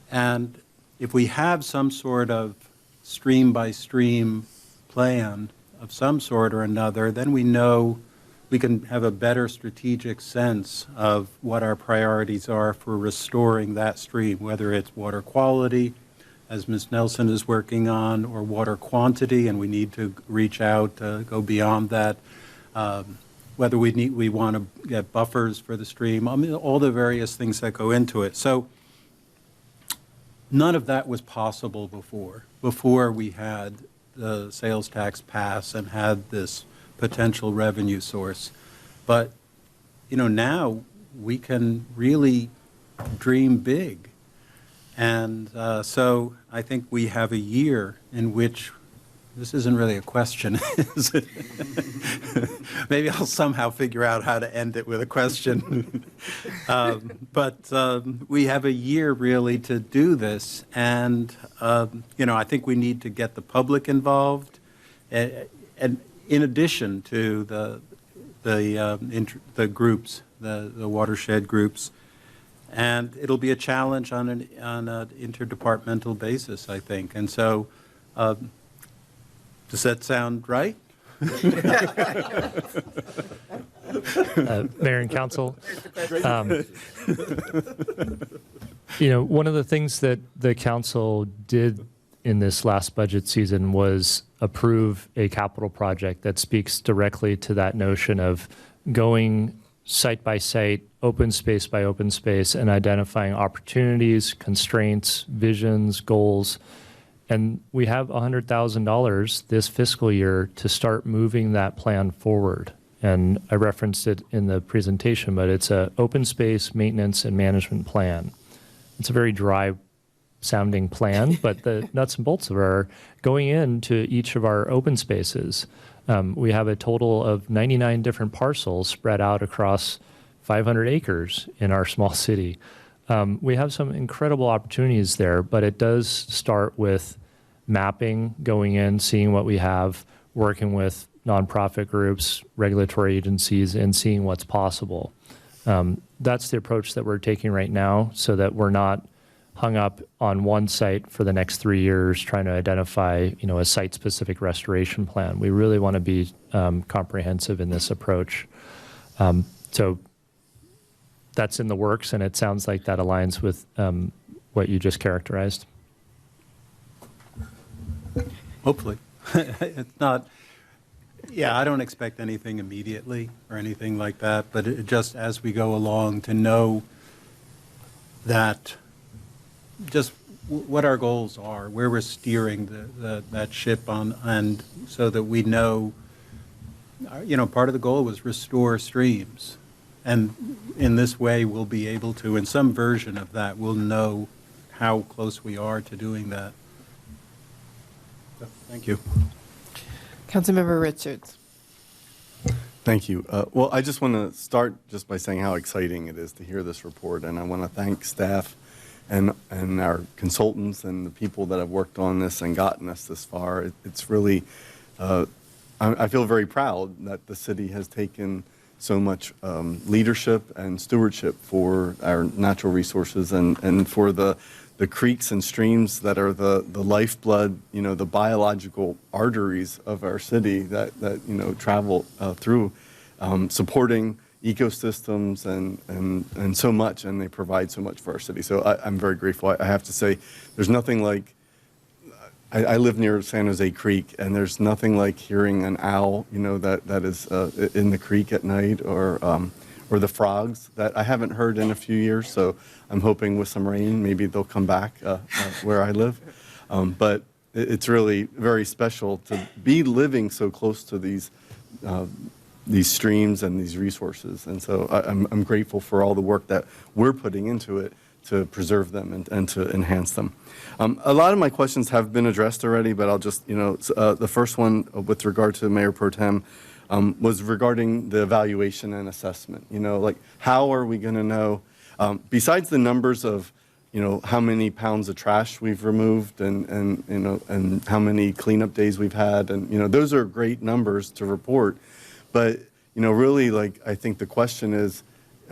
And if we have some sort of stream-by-stream plan of some sort or another, then we know we can have a better strategic sense of what our priorities are for restoring that stream, whether it's water quality, as Ms. Nelson is working on, or water quantity, and we need to reach out, go beyond that, whether we want to get buffers for the stream, I mean, all the various things that go into it. So none of that was possible before we had the sales tax pass and had this potential revenue source. But, now we can really dream big. And so I think we have a year in which, this isn't really a question, is it? Maybe I'll somehow figure out how to end it with a question. But we have a year really to do this. And, I think we need to get the public involved. And in addition to the groups, the watershed groups. And it'll be a challenge on an interdepartmental basis, I think. And so, does that sound right? Mayor and Council, one of the things that the council did in this last budget season was approve a capital project that speaks directly to that notion of going site by site, open space by open space, and identifying opportunities, constraints, visions, goals. And we have $100,000 this fiscal year to start moving that plan forward. And I referenced it in the presentation, but it's an open space maintenance and management plan. It's a very dry sounding plan, but the nuts and bolts of it are going into each of our open spaces. We have a total of 99 different parcels spread out across 500 acres in our small city. We have some incredible opportunities there, but it does start with mapping, going in, seeing what we have, working with nonprofit groups, regulatory agencies, and seeing what's possible. That's the approach that we're taking right now, so that we're not hung up on one site for the next 3 years trying to identify, a site-specific restoration plan. We really want to be comprehensive in this approach. So that's in the works, and it sounds like that aligns with what you just characterized. Hopefully. It's not, I don't expect anything immediately or anything like that, but it just as we go along to know that just what our goals are, where we're steering that ship on, and so that we know, part of the goal was restore streams. And in this way, we'll be able to, in some version of that, we'll know how close we are to doing that. So, thank you. Councilmember Richards. Thank you. Well, I just want to start just by saying how exciting it is to hear this report, and I want to thank staff and our consultants and the people that have worked on this and gotten us this far. It's really, I feel very proud that the city has taken so much leadership and stewardship for our natural resources and for the creeks and streams that are the lifeblood, the biological arteries of our city that travel through, supporting ecosystems and so much, and they provide so much for our city. So I'm very grateful. I have to say, there's nothing like, I live near San Jose Creek, and there's nothing like hearing an owl, that is in the creek at night, or the frogs that I haven't heard in a few years. So I'm hoping with some rain, maybe they'll come back where I live. But it's really very special to be living so close to these streams and these resources. And so I'm grateful for all the work that we're putting into it to preserve them and to enhance them. A lot of my questions have been addressed already, but I'll just, the first one with regard to Mayor Pro Tem was regarding the evaluation and assessment. Like, how are we going to know, besides the numbers of, how many pounds of trash we've removed and how many cleanup days we've had, and, those are great numbers to report. But, really, like, I think the question is,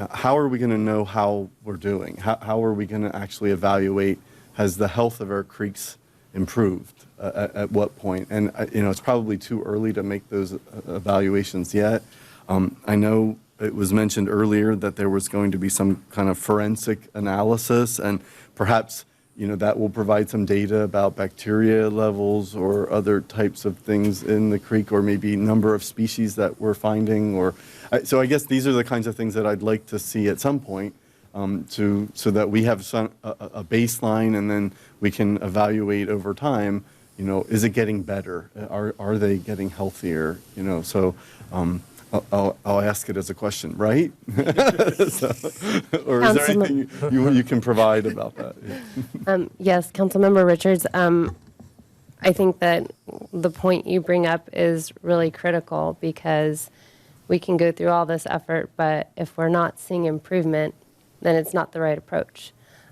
how are we going to know how we're doing? How are we going to actually evaluate, has the health of our creeks improved? At what point? And, it's probably too early to make those evaluations yet. I know it was mentioned earlier that there was going to be some kind of forensic analysis, and perhaps, that will provide some data about bacteria levels or other types of things in the creek, or maybe number of species that we're finding. So I guess these are the kinds of things that I'd like to see at some point, so that we have a baseline, and then we can evaluate over time. Is it getting better? Are they getting healthier? So I'll ask it as a question, right? Or is there anything you can provide about that? Yeah. Yes, Councilmember Richards. I think that the point you bring up is really critical, because we can go through all this effort, but if we're not seeing improvement, then it's not the right approach.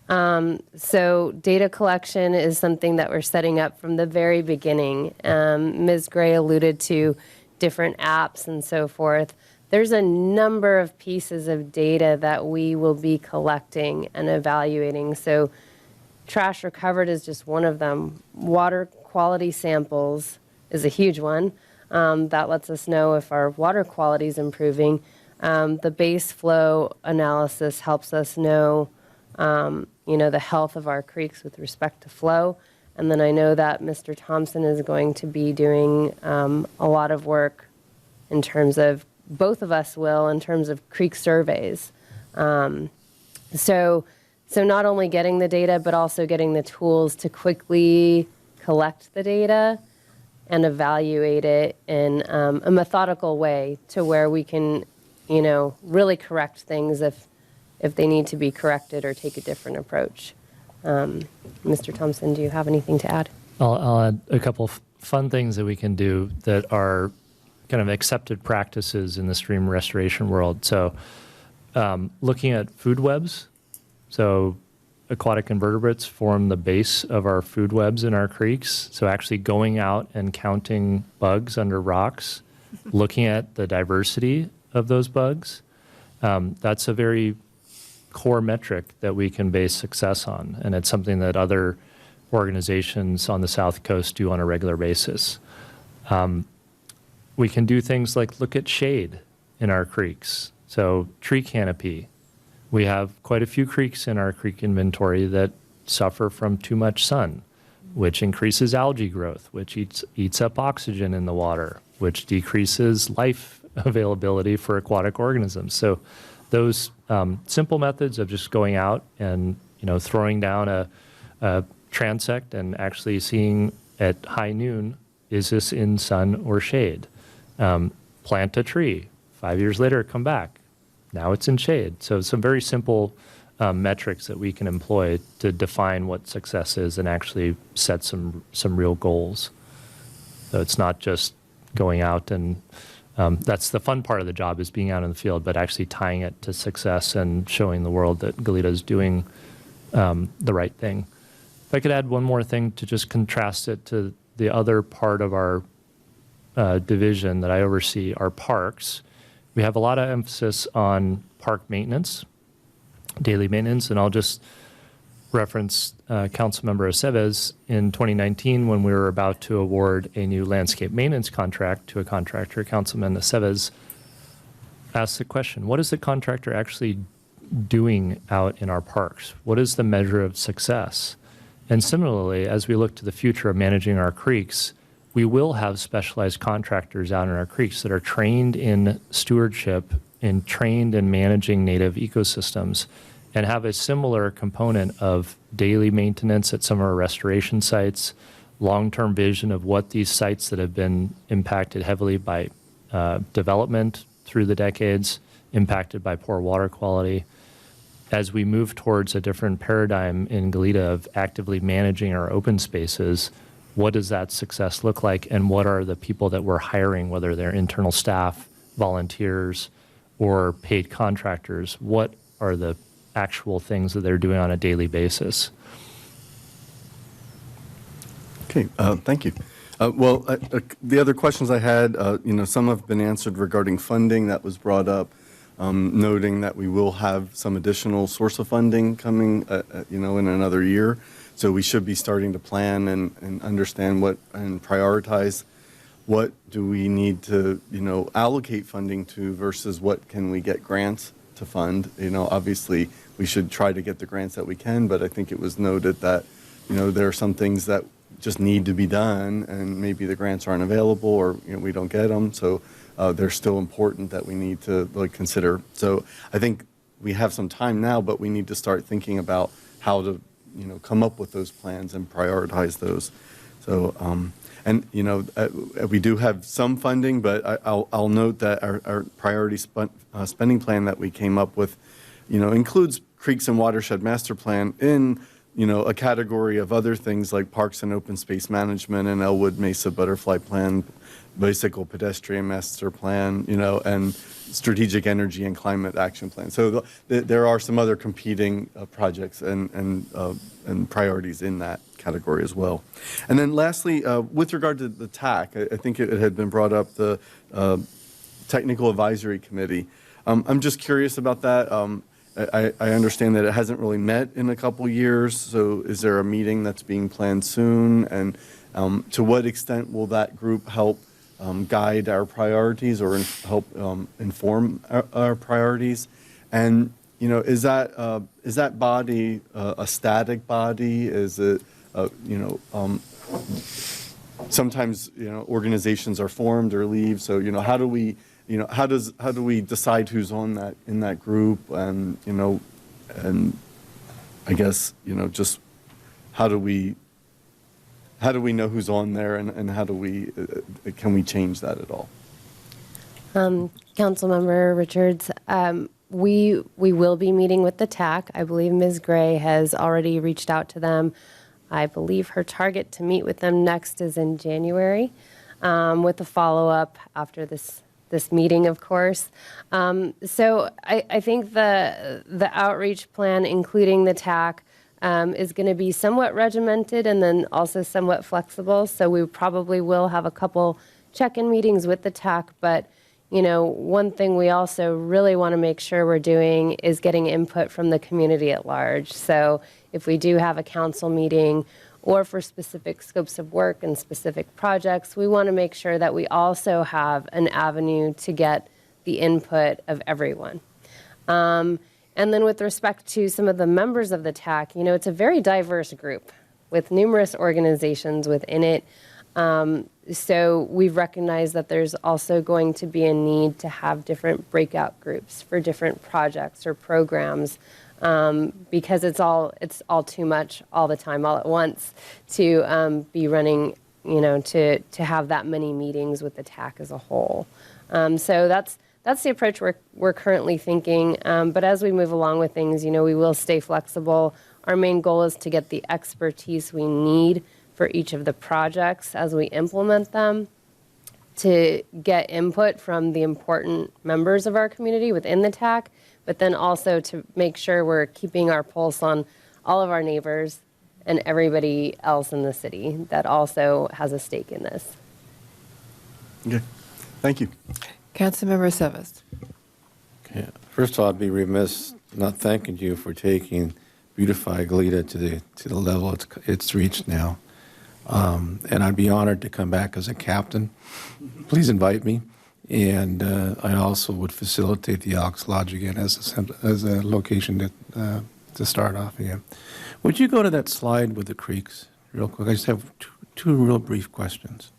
So data collection is something that we're setting up from the very beginning. Ms. Gray alluded to different apps and so forth. There's a number of pieces of data that we will be collecting and evaluating. So trash recovered is just one of them. Water quality samples is a huge one. That lets us know if our water quality is improving. The base flow analysis helps us know the health of our creeks with respect to flow. And then I know that Mr. Thompson is going to be doing a lot of work in terms of, both of us will, in terms of creek surveys. So not only getting the data, but also getting the tools to quickly collect the data and evaluate it in a methodical way, to where we can, really correct things if they need to be corrected or take a different approach. Mr. Thompson, do you have anything to add? I'll add a couple of fun things that we can do that are kind of accepted practices in the stream restoration world. So looking at food webs. So aquatic invertebrates form the base of our food webs in our creeks. So actually going out and counting bugs under rocks, looking at the diversity of those bugs, that's a very core metric that we can base success on. And it's something that other organizations on the South Coast do on a regular basis. We can do things like look at shade in our creeks. So tree canopy. We have quite a few creeks in our creek inventory that suffer from too much sun, which increases algae growth, which eats up oxygen in the water, which decreases life availability for aquatic organisms. So those simple methods of just going out and throwing down a transect and actually seeing at high noon, is this in sun or shade? Plant a tree. 5 years later, come back. Now it's in shade. So some very simple metrics that we can employ to define what success is and actually set some real goals. So it's not just going out and that's the fun part of the job, is being out in the field, but actually tying it to success and showing the world that Goleta is doing the right thing. If I could add one more thing to just contrast it to the other part of our division that I oversee, our parks. We have a lot of emphasis on park maintenance, daily maintenance, and I'll just reference Councilmember Aceves. In 2019, when we were about to award a new landscape maintenance contract to a contractor, Councilman Aceves asked the question, what is the contractor actually doing out in our parks? What is the measure of success? And similarly, as we look to the future of managing our creeks, we will have specialized contractors out in our creeks that are trained in stewardship and trained in managing native ecosystems, and have a similar component of daily maintenance at some of our restoration sites, long-term vision of what these sites that have been impacted heavily by development through the decades, impacted by poor water quality. As we move towards a different paradigm in Goleta of actively managing our open spaces, what does that success look like, and what are the people that we're hiring, whether they're internal staff, volunteers, or paid contractors? What are the actual things that they're doing on a daily basis? Okay, thank you. Well, the other questions I had, some have been answered regarding funding that was brought up, noting that we will have some additional source of funding coming, in another year. So we should be starting to plan and understand and prioritize what do we need to, allocate funding to versus what can we get grants to fund. Obviously we should try to get the grants that we can, but I think it was noted that, there are some things that just need to be done and maybe the grants aren't available or, we don't get them. So they're still important that we need to consider. So I think we have some time now, but we need to start thinking about how to, come up with those plans and prioritize those. So, we do have some funding, but I'll note that our priority spending plan that we came up with, includes Creeks and Watershed Master Plan in, a category of other things like Parks and Open Space Management and Elwood Mesa Butterfly Plan, Bicycle Pedestrian Master Plan, and Strategic Energy and Climate Action Plan. So there are some other competing projects and priorities in that category as well. And then lastly, with regard to the TAC, I think it had been brought up, the Technical Advisory Committee. I'm just curious about that. I understand that it hasn't really met in a couple years, so is there a meeting that's being planned soon? And to what extent will that group help guide our priorities or help inform our priorities? And is that body a static body? Is it sometimes organizations are formed or leave? So how do we how do we decide who's on that in that group? And and I guess just how do we know who's on there, and how do we can we change that at all? Councilmember Richards, we will be meeting with the TAC. I believe Ms. Gray has already reached out to them. I believe her target to meet with them next is in January, with a follow-up after this meeting, of course. So I think the outreach plan, including the TAC, is going to be somewhat regimented and then also somewhat flexible. So we probably will have a couple check-in meetings with the TAC, but one thing we also really want to make sure we're doing is getting input from the community at large. So if we do have a council meeting or for specific scopes of work and specific projects, we want to make sure that we also have an avenue to get the input of everyone. And then with respect to some of the members of the TAC, it's a very diverse group with numerous organizations within it. So we've recognized that there's also going to be a need to have different breakout groups for different projects or programs because it's all too much all the time, all at once, to be running, to have that many meetings with the TAC as a whole. So that's the approach we're currently thinking. But as we move along with things, we will stay flexible. Our main goal is to get the expertise we need for each of the projects as we implement them, to get input from the important members of our community within the TAC, but then also to make sure we're keeping our pulse on all of our neighbors and everybody else in the city that also has a stake in this. Okay, thank you. Councilmember Sevas. Okay. First of all, I'd be remiss not thanking you for taking Beautify Goleta to the level it's reached now. And I'd be honored to come back as a captain. Please invite me. And I also would facilitate the Elks Lodge again as a location to start off again. Would you go to that slide with the creeks real quick? I just have two real brief questions.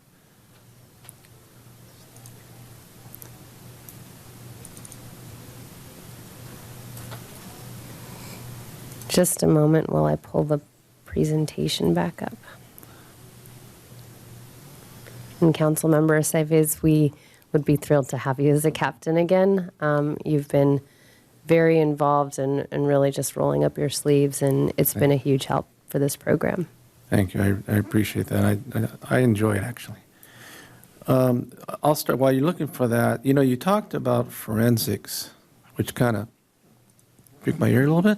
Just a moment while I pull the presentation back up. And Councilmember Aceves, we would be thrilled to have you as a captain again. You've been very involved and really just rolling up your sleeves, and it's been a huge help for this program. Thank you. I appreciate that. I enjoy it, actually. I'll start, while you're looking for that, you talked about forensics, which kind of pricked my ear a little bit.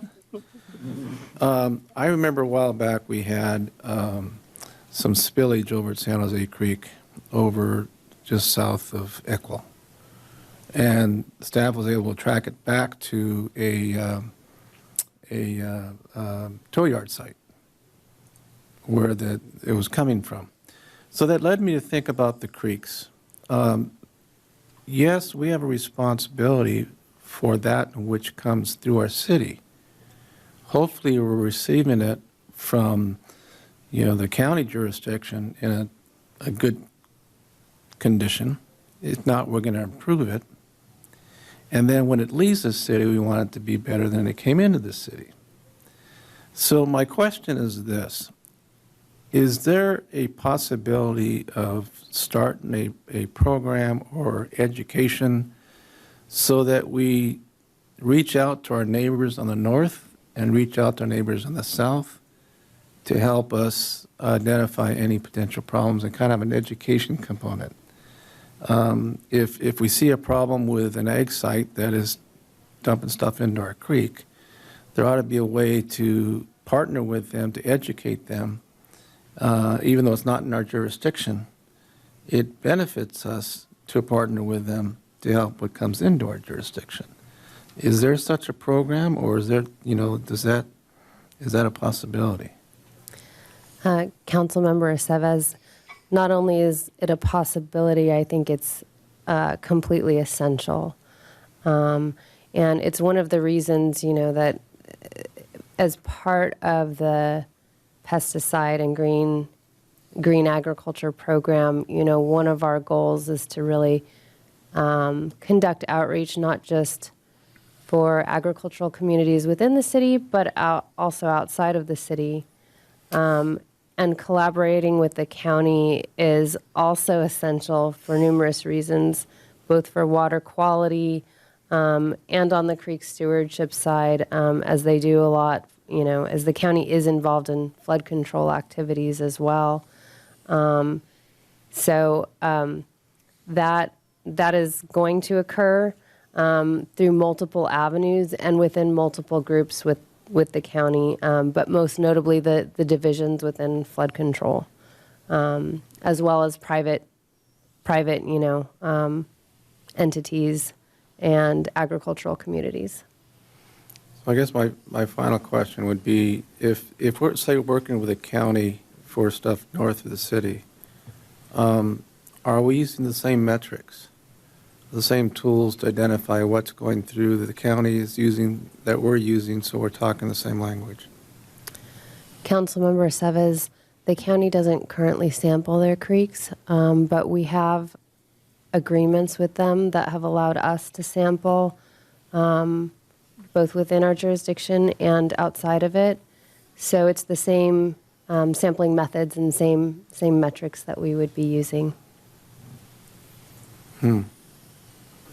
I remember a while back we had some spillage over at San Jose Creek over just south of Equal. And staff was able to track it back to a tow yard site where it was coming from. So that led me to think about the creeks. Yes, we have a responsibility for that which comes through our city. Hopefully we're receiving it from, the county jurisdiction in a good condition. If not, we're going to improve it. And then when it leaves the city, we want it to be better than it came into the city. So my question is this. Is there a possibility of starting a program or education so that we reach out to our neighbors on the north and reach out to our neighbors on the south to help us identify any potential problems and kind of an education component? If we see a problem with an ag site that is dumping stuff into our creek, there ought to be a way to partner with them to educate them. Even though it's not in our jurisdiction, it benefits us to partner with them to help what comes into our jurisdiction. Is there such a program, or is there, is that a possibility? Councilmember Aceves, not only is it a possibility, I think it's completely essential. And it's one of the reasons, that as part of the pesticide and green agriculture program, one of our goals is to really conduct outreach, not just for agricultural communities within the city, but also outside of the city. And collaborating with the county is also essential for numerous reasons, both for water quality and on the creek stewardship side, as they do a lot, as the county is involved in flood control activities as well. So that is going to occur through multiple avenues and within multiple groups with the county, but most notably the divisions within flood control, as well as private entities and agricultural communities. So I guess my final question would be, if we're, say, working with a county for stuff north of the city, are we using the same metrics, the same tools to identify what's going through that the county is using, that we're using, so we're talking the same language? Councilmember Aceves, the county doesn't currently sample their creeks, but we have agreements with them that have allowed us to sample both within our jurisdiction and outside of it. So it's the same sampling methods and same metrics that we would be using.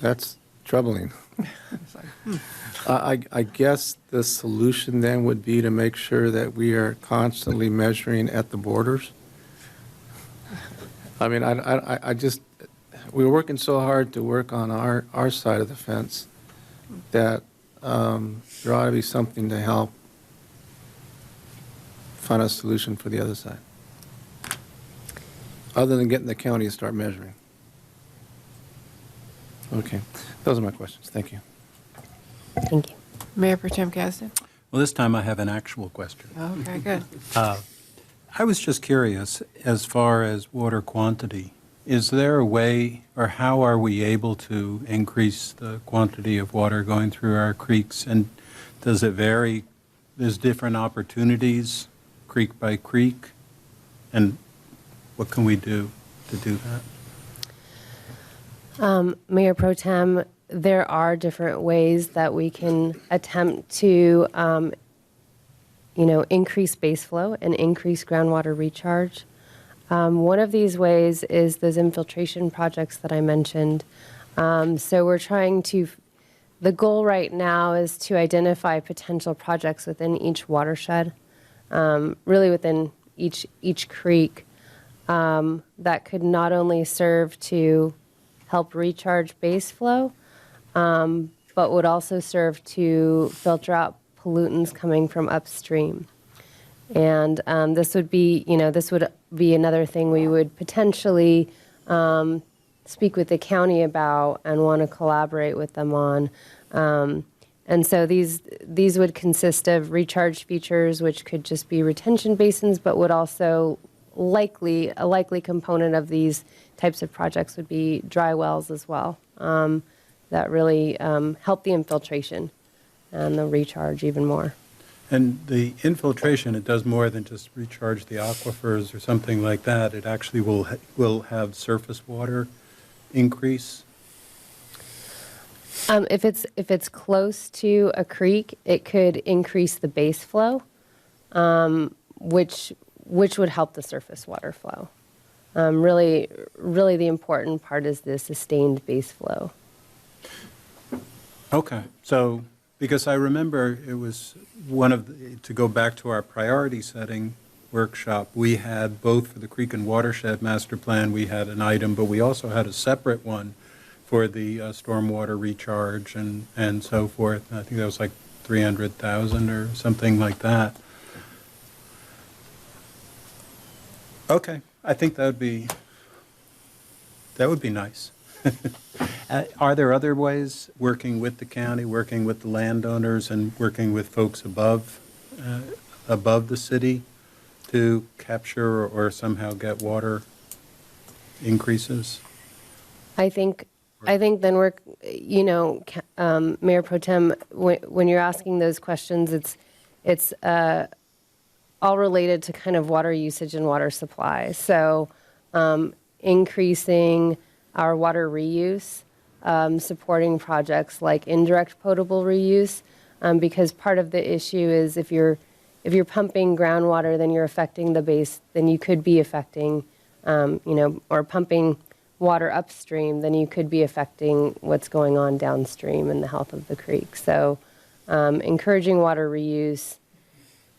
That's troubling. I guess the solution then would be to make sure that we are constantly measuring at the borders. I mean, I just, we're working so hard to work on our side of the fence that there ought to be something to help find a solution for the other side, other than getting the county to start measuring. Okay, those are my questions. Thank you. Thank you. Mayor Pro Tem Kasdan. Well, this time I have an actual question. Oh, very good. I was just curious, as far as water quantity, is there a way, or how are we able to increase the quantity of water going through our creeks? And does it vary? There's different opportunities, creek by creek? And what can we do to do that? Mayor Pro Tem, there are different ways that we can attempt to, increase base flow and increase groundwater recharge. One of these ways is those infiltration projects that I mentioned. So we're trying to, the goal right now is to identify potential projects within each watershed, really within each creek, that could not only serve to help recharge base flow, but would also serve to filter out pollutants coming from upstream. And this would be another thing we would potentially speak with the county about and want to collaborate with them on. And so these would consist of recharge features, which could just be retention basins, but would also a likely component of these types of projects would be dry wells as well, that really help the infiltration and the recharge even more. And the infiltration, it does more than just recharge the aquifers or something like that. It actually will have surface water increase. If it's close to a creek, it could increase the base flow, which would help the surface water flow. Really the important part is the sustained base flow. Okay, so because I remember it was to go back to our priority setting workshop, we had both for the Creek and Watershed Master Plan, we had an item, but we also had a separate one for the stormwater recharge and so forth. I think that was like 300,000 or something like that. Okay, I think that would be nice. Are there other ways, working with the county, working with the landowners, and working with folks above the city to capture or somehow get water increases? I think then we're, Mayor Pro Tem, when you're asking those questions, it's all related to kind of water usage and water supply. So increasing our water reuse, supporting projects like indirect potable reuse, because part of the issue is if you're pumping groundwater, then you're affecting the base, then you could be affecting, or pumping water upstream, then you could be affecting what's going on downstream and the health of the creek. So encouraging water reuse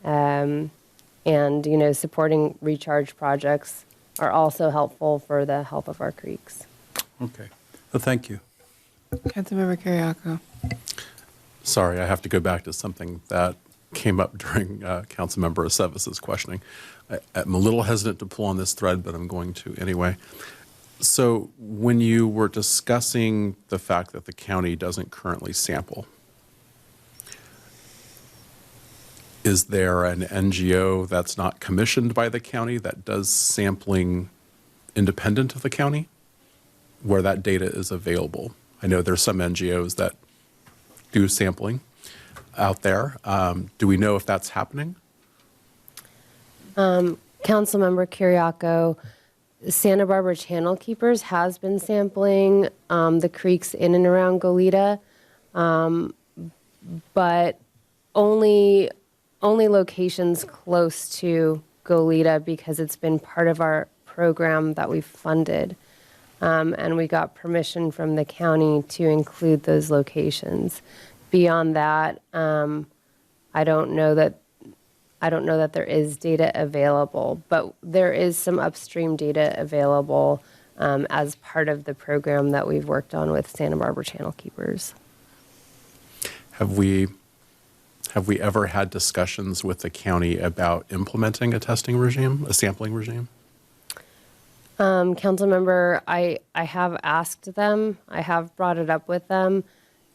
and, supporting recharge projects are also helpful for the health of our creeks. Okay. Well, thank you. Councilmember Kyriakou. Sorry, I have to go back to something that came up during Councilmember Aceves' questioning. I'm a little hesitant to pull on this thread, but I'm going to anyway. So when you were discussing the fact that the county doesn't currently sample, is there an NGO that's not commissioned by the county that does sampling independent of the county, where that data is available? I know there's some NGOs that do sampling out there. Do we know if that's happening? Councilmember Kyriakou, Santa Barbara Channel Keepers has been sampling the creeks in and around Goleta, but only locations close to Goleta because it's been part of our program that we've funded. And we got permission from the county to include those locations. Beyond that, I don't know that there is data available, but there is some upstream data available as part of the program that we've worked on with Santa Barbara Channel Keepers. Have we ever had discussions with the county about implementing a testing regime, a sampling regime? Council member, I have asked them, I have brought it up with them,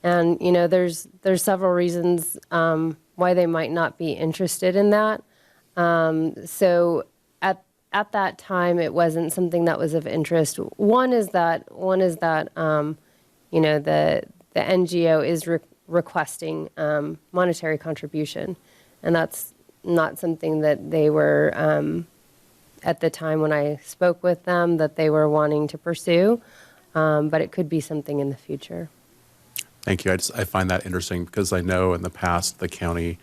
and there's several reasons why they might not be interested in that. So at that time, it wasn't something that was of interest. One is that the NGO is requesting monetary contribution, and that's not something that they were at the time when I spoke with them that they were wanting to pursue, but it could be something in the future. Thank you. I find that interesting because I know in the past the county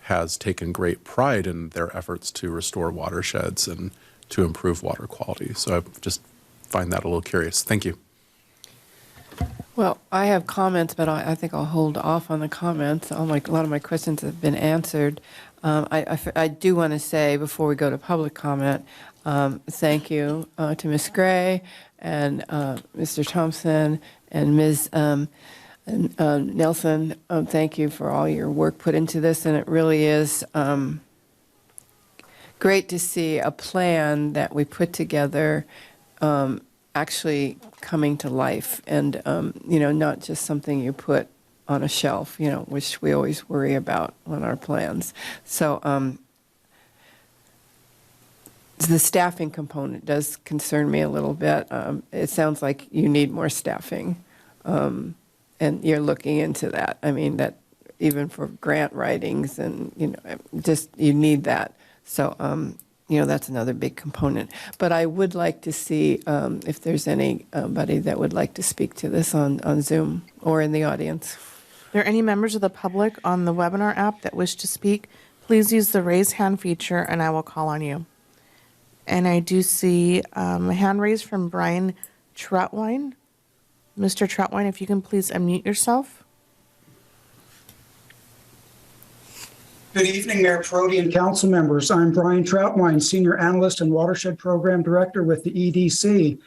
has taken great pride in their efforts to restore watersheds and to improve water quality. So I just find that a little curious. Thank you. Well, I have comments, but I think I'll hold off on the comments. A lot of my questions have been answered. I do want to say, before we go to public comment, thank you to Ms. Gray and Mr. Thompson and Ms. Nelson. Thank you for all your work put into this, and it really is great to see a plan that we put together actually coming to life, and not just something you put on a shelf, which we always worry about on our plans. So the staffing component does concern me a little bit. It sounds like you need more staffing, and you're looking into that. I mean, that even for grant writings and, just you need that. So, that's another big component. But I would like to see if there's anybody that would like to speak to this on Zoom or in the audience. Are there any members of the public on the webinar app that wish to speak? Please use the raise hand feature and I will call on you. And I do see a hand raised from Brian Troutwine. Mr. Troutwine, if you can please unmute yourself. Good evening, Mayor Perotti and council members. I'm Brian Troutwine, Senior Analyst and Watershed Program Director with the EDC.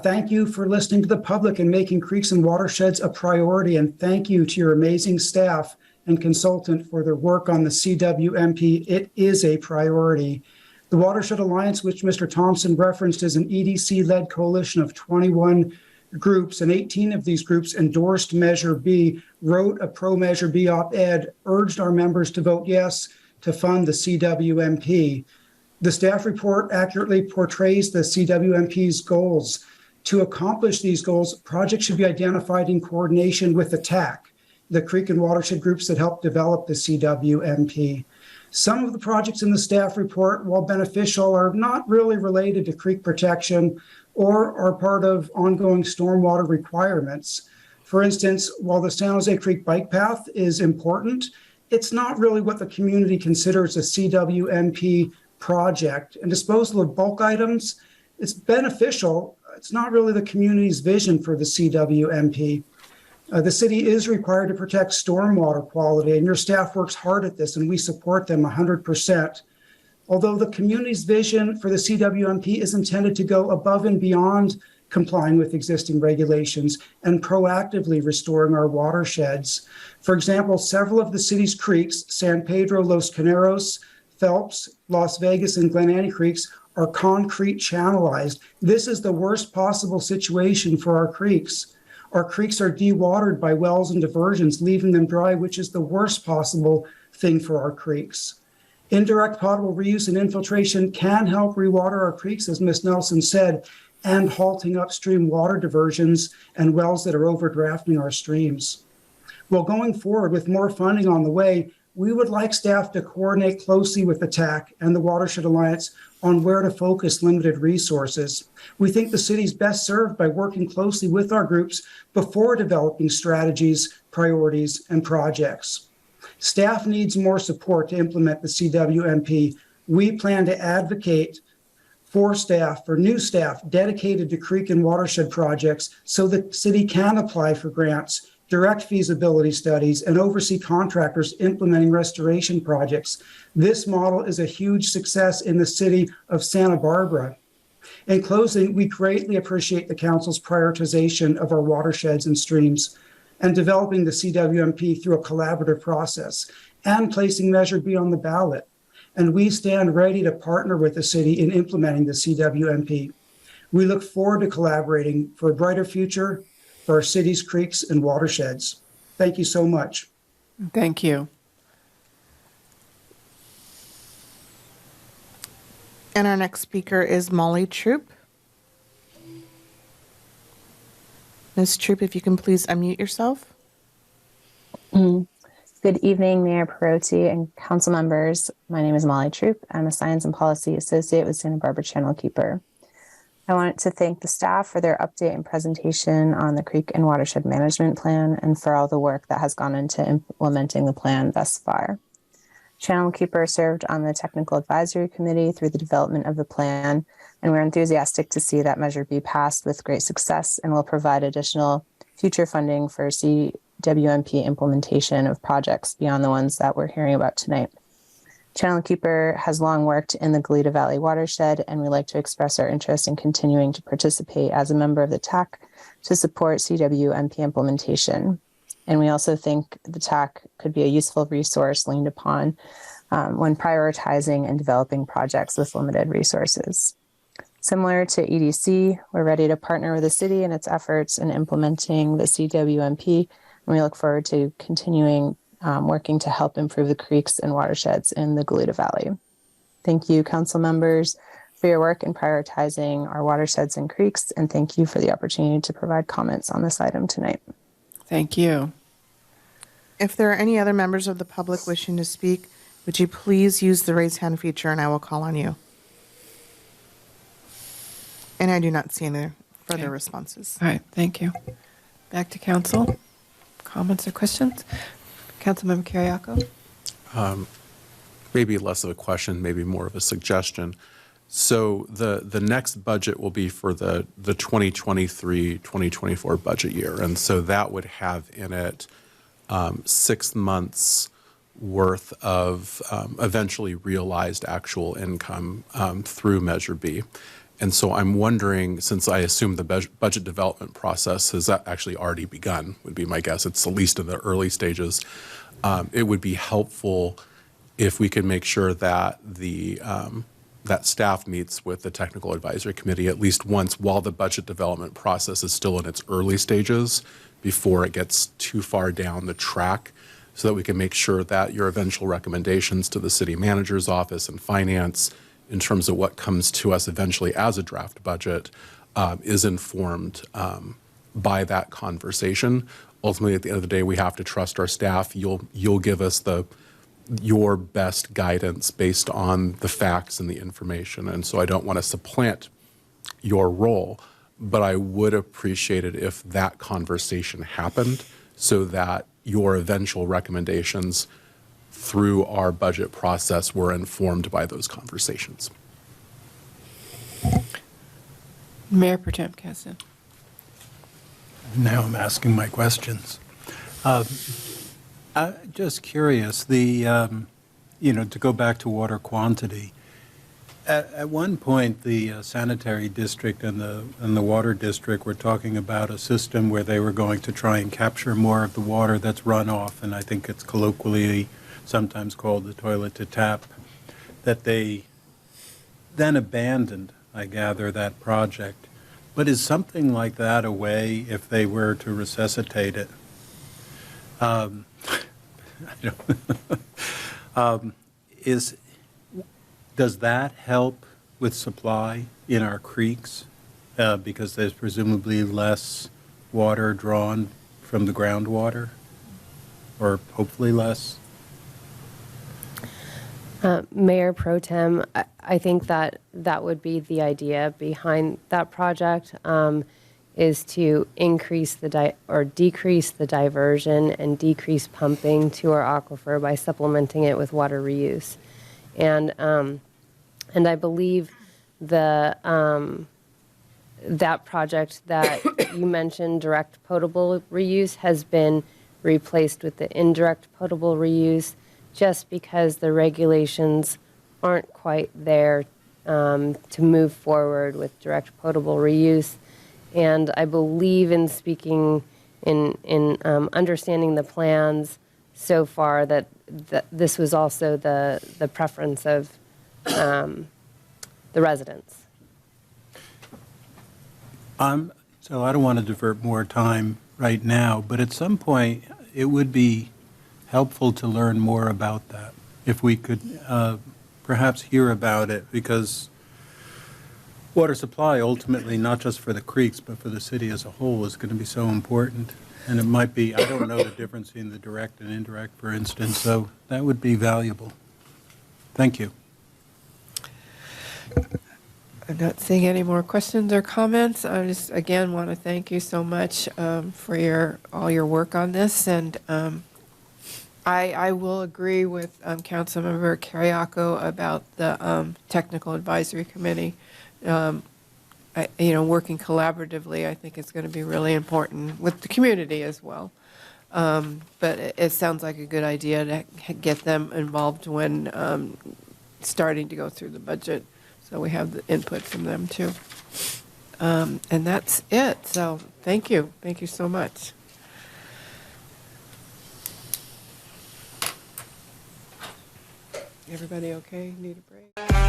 Thank you for listening to the public and making creeks and watersheds a priority, and thank you to your amazing staff and consultant for their work on the CWMP. It is a priority. The Watershed Alliance, which Mr. Thompson referenced, is an EDC-led coalition of 21 groups, and 18 of these groups endorsed Measure B, wrote a pro-Measure B op-ed, urged our members to vote yes to fund the CWMP. The staff report accurately portrays the CWMP's goals. To accomplish these goals, projects should be identified in coordination with the TAC, the creek and watershed groups that help develop the CWMP. Some of the projects in the staff report, while beneficial, are not really related to creek protection or are part of ongoing stormwater requirements. For instance, while the San Jose Creek Bike Path is important, it's not really what the community considers a CWMP project. And disposal of bulk items, it's beneficial. It's not really the community's vision for the CWMP. The city is required to protect stormwater quality, and your staff works hard at this, and we support them 100%. Although the community's vision for the CWMP is intended to go above and beyond complying with existing regulations and proactively restoring our watersheds. For example, several of the city's creeks, San Pedro, Los Caneros, Phelps, Las Vegas, and Glen Annie creeks, are concrete channelized. This is the worst possible situation for our creeks. Our creeks are dewatered by wells and diversions, leaving them dry, which is the worst possible thing for our creeks. Indirect potable reuse and infiltration can help rewater our creeks, as Ms. Nelson said, and halting upstream water diversions and wells that are overdrafting our streams. Well, going forward with more funding on the way, we would like staff to coordinate closely with the TAC and the Watershed Alliance on where to focus limited resources. We think the city's best served by working closely with our groups before developing strategies, priorities, and projects. Staff needs more support to implement the CWMP. We plan to advocate for new staff dedicated to creek and watershed projects so the city can apply for grants, direct feasibility studies, and oversee contractors implementing restoration projects. This model is a huge success in the city of Santa Barbara. In closing, we greatly appreciate the council's prioritization of our watersheds and streams and developing the CWMP through a collaborative process and placing Measure B on the ballot. And we stand ready to partner with the city in implementing the CWMP. We look forward to collaborating for a brighter future for our cities, creeks, and watersheds. Thank you so much. Thank you. And our next speaker is Molly Troop. Ms. Troop, if you can please unmute yourself. Good evening, Mayor Perotti and council members. My name is Molly Troop. I'm a Science and Policy Associate with Santa Barbara Channel Keeper. I wanted to thank the staff for their update and presentation on the Creek and Watershed Management Plan and for all the work that has gone into implementing the plan thus far. Channel Keeper served on the Technical Advisory Committee through the development of the plan, and we're enthusiastic to see that Measure B passed with great success and will provide additional future funding for CWMP implementation of projects beyond the ones that we're hearing about tonight. Channel Keeper has long worked in the Goleta Valley watershed, and we'd like to express our interest in continuing to participate as a member of the TAC to support CWMP implementation. And we also think the TAC could be a useful resource leaned upon when prioritizing and developing projects with limited resources. Similar to EDC, we're ready to partner with the city in its efforts in implementing the CWMP, and we look forward to continuing working to help improve the creeks and watersheds in the Goleta Valley. Thank you, council members, for your work in prioritizing our watersheds and creeks, and thank you for the opportunity to provide comments on this item tonight. Thank you. If there are any other members of the public wishing to speak, would you please use the raise hand feature and I will call on you. And I do not see any further responses. All right, thank you. Back to council. Comments or questions? Councilmember Kiriakou? Maybe less of a question, maybe more of a suggestion. So the next budget will be for the 2023-2024 budget year. And so that would have in it 6 months worth of eventually realized actual income through Measure B. And so I'm wondering, since I assume the budget development process has actually already begun, would be my guess, it's at least in the early stages, it would be helpful if we could make sure that that staff meets with the Technical Advisory Committee at least once while the budget development process is still in its early stages before it gets too far down the track, so that we can make sure that your eventual recommendations to the city manager's office and finance in terms of what comes to us eventually as a draft budget is informed by that conversation. Ultimately, at the end of the day, we have to trust our staff. You'll give us your best guidance based on the facts and the information. And so I don't want to supplant your role, but I would appreciate it if that conversation happened so that your eventual recommendations through our budget process were informed by those conversations. Mayor Pro Tem Kasdan. Now I'm asking my questions. Just curious, to go back to water quantity. At one point, the sanitary district and the water district were talking about a system where they were going to try and capture more of the water that's run off, and I think it's colloquially sometimes called the toilet to tap, that they then abandoned, I gather, that project. But is something like that a way, if they were to resuscitate it? Does that help with supply in our creeks? Because there's presumably less water drawn from the groundwater, or hopefully less? Mayor Pro Tem, I think that would be the idea behind that project. is to increase or decrease the diversion and decrease pumping to our aquifer by supplementing it with water reuse. And I believe that project that you mentioned, direct potable reuse, has been replaced with the indirect potable reuse just because the regulations aren't quite there to move forward with direct potable reuse. And I believe in speaking, in understanding the plans so far, that this was also the preference of the residents. So I don't want to divert more time right now, but at some point, it would be helpful to learn more about that. If we could perhaps hear about it, because water supply ultimately, not just for the creeks, but for the city as a whole, is going to be so important. And it might be, I don't know the difference between the direct and indirect, for instance, so that would be valuable. Thank you. I'm not seeing any more questions or comments. I just, again, want to thank you so much for all your work on this. And I will agree with Councilmember Kyriakou about the Technical Advisory Committee. Working collaboratively, I think is going to be really important with the community as well. But it sounds like a good idea to get them involved when starting to go through the budget, so we have the input from them too. And that's it. So thank you so much. Everybody okay? Need a break?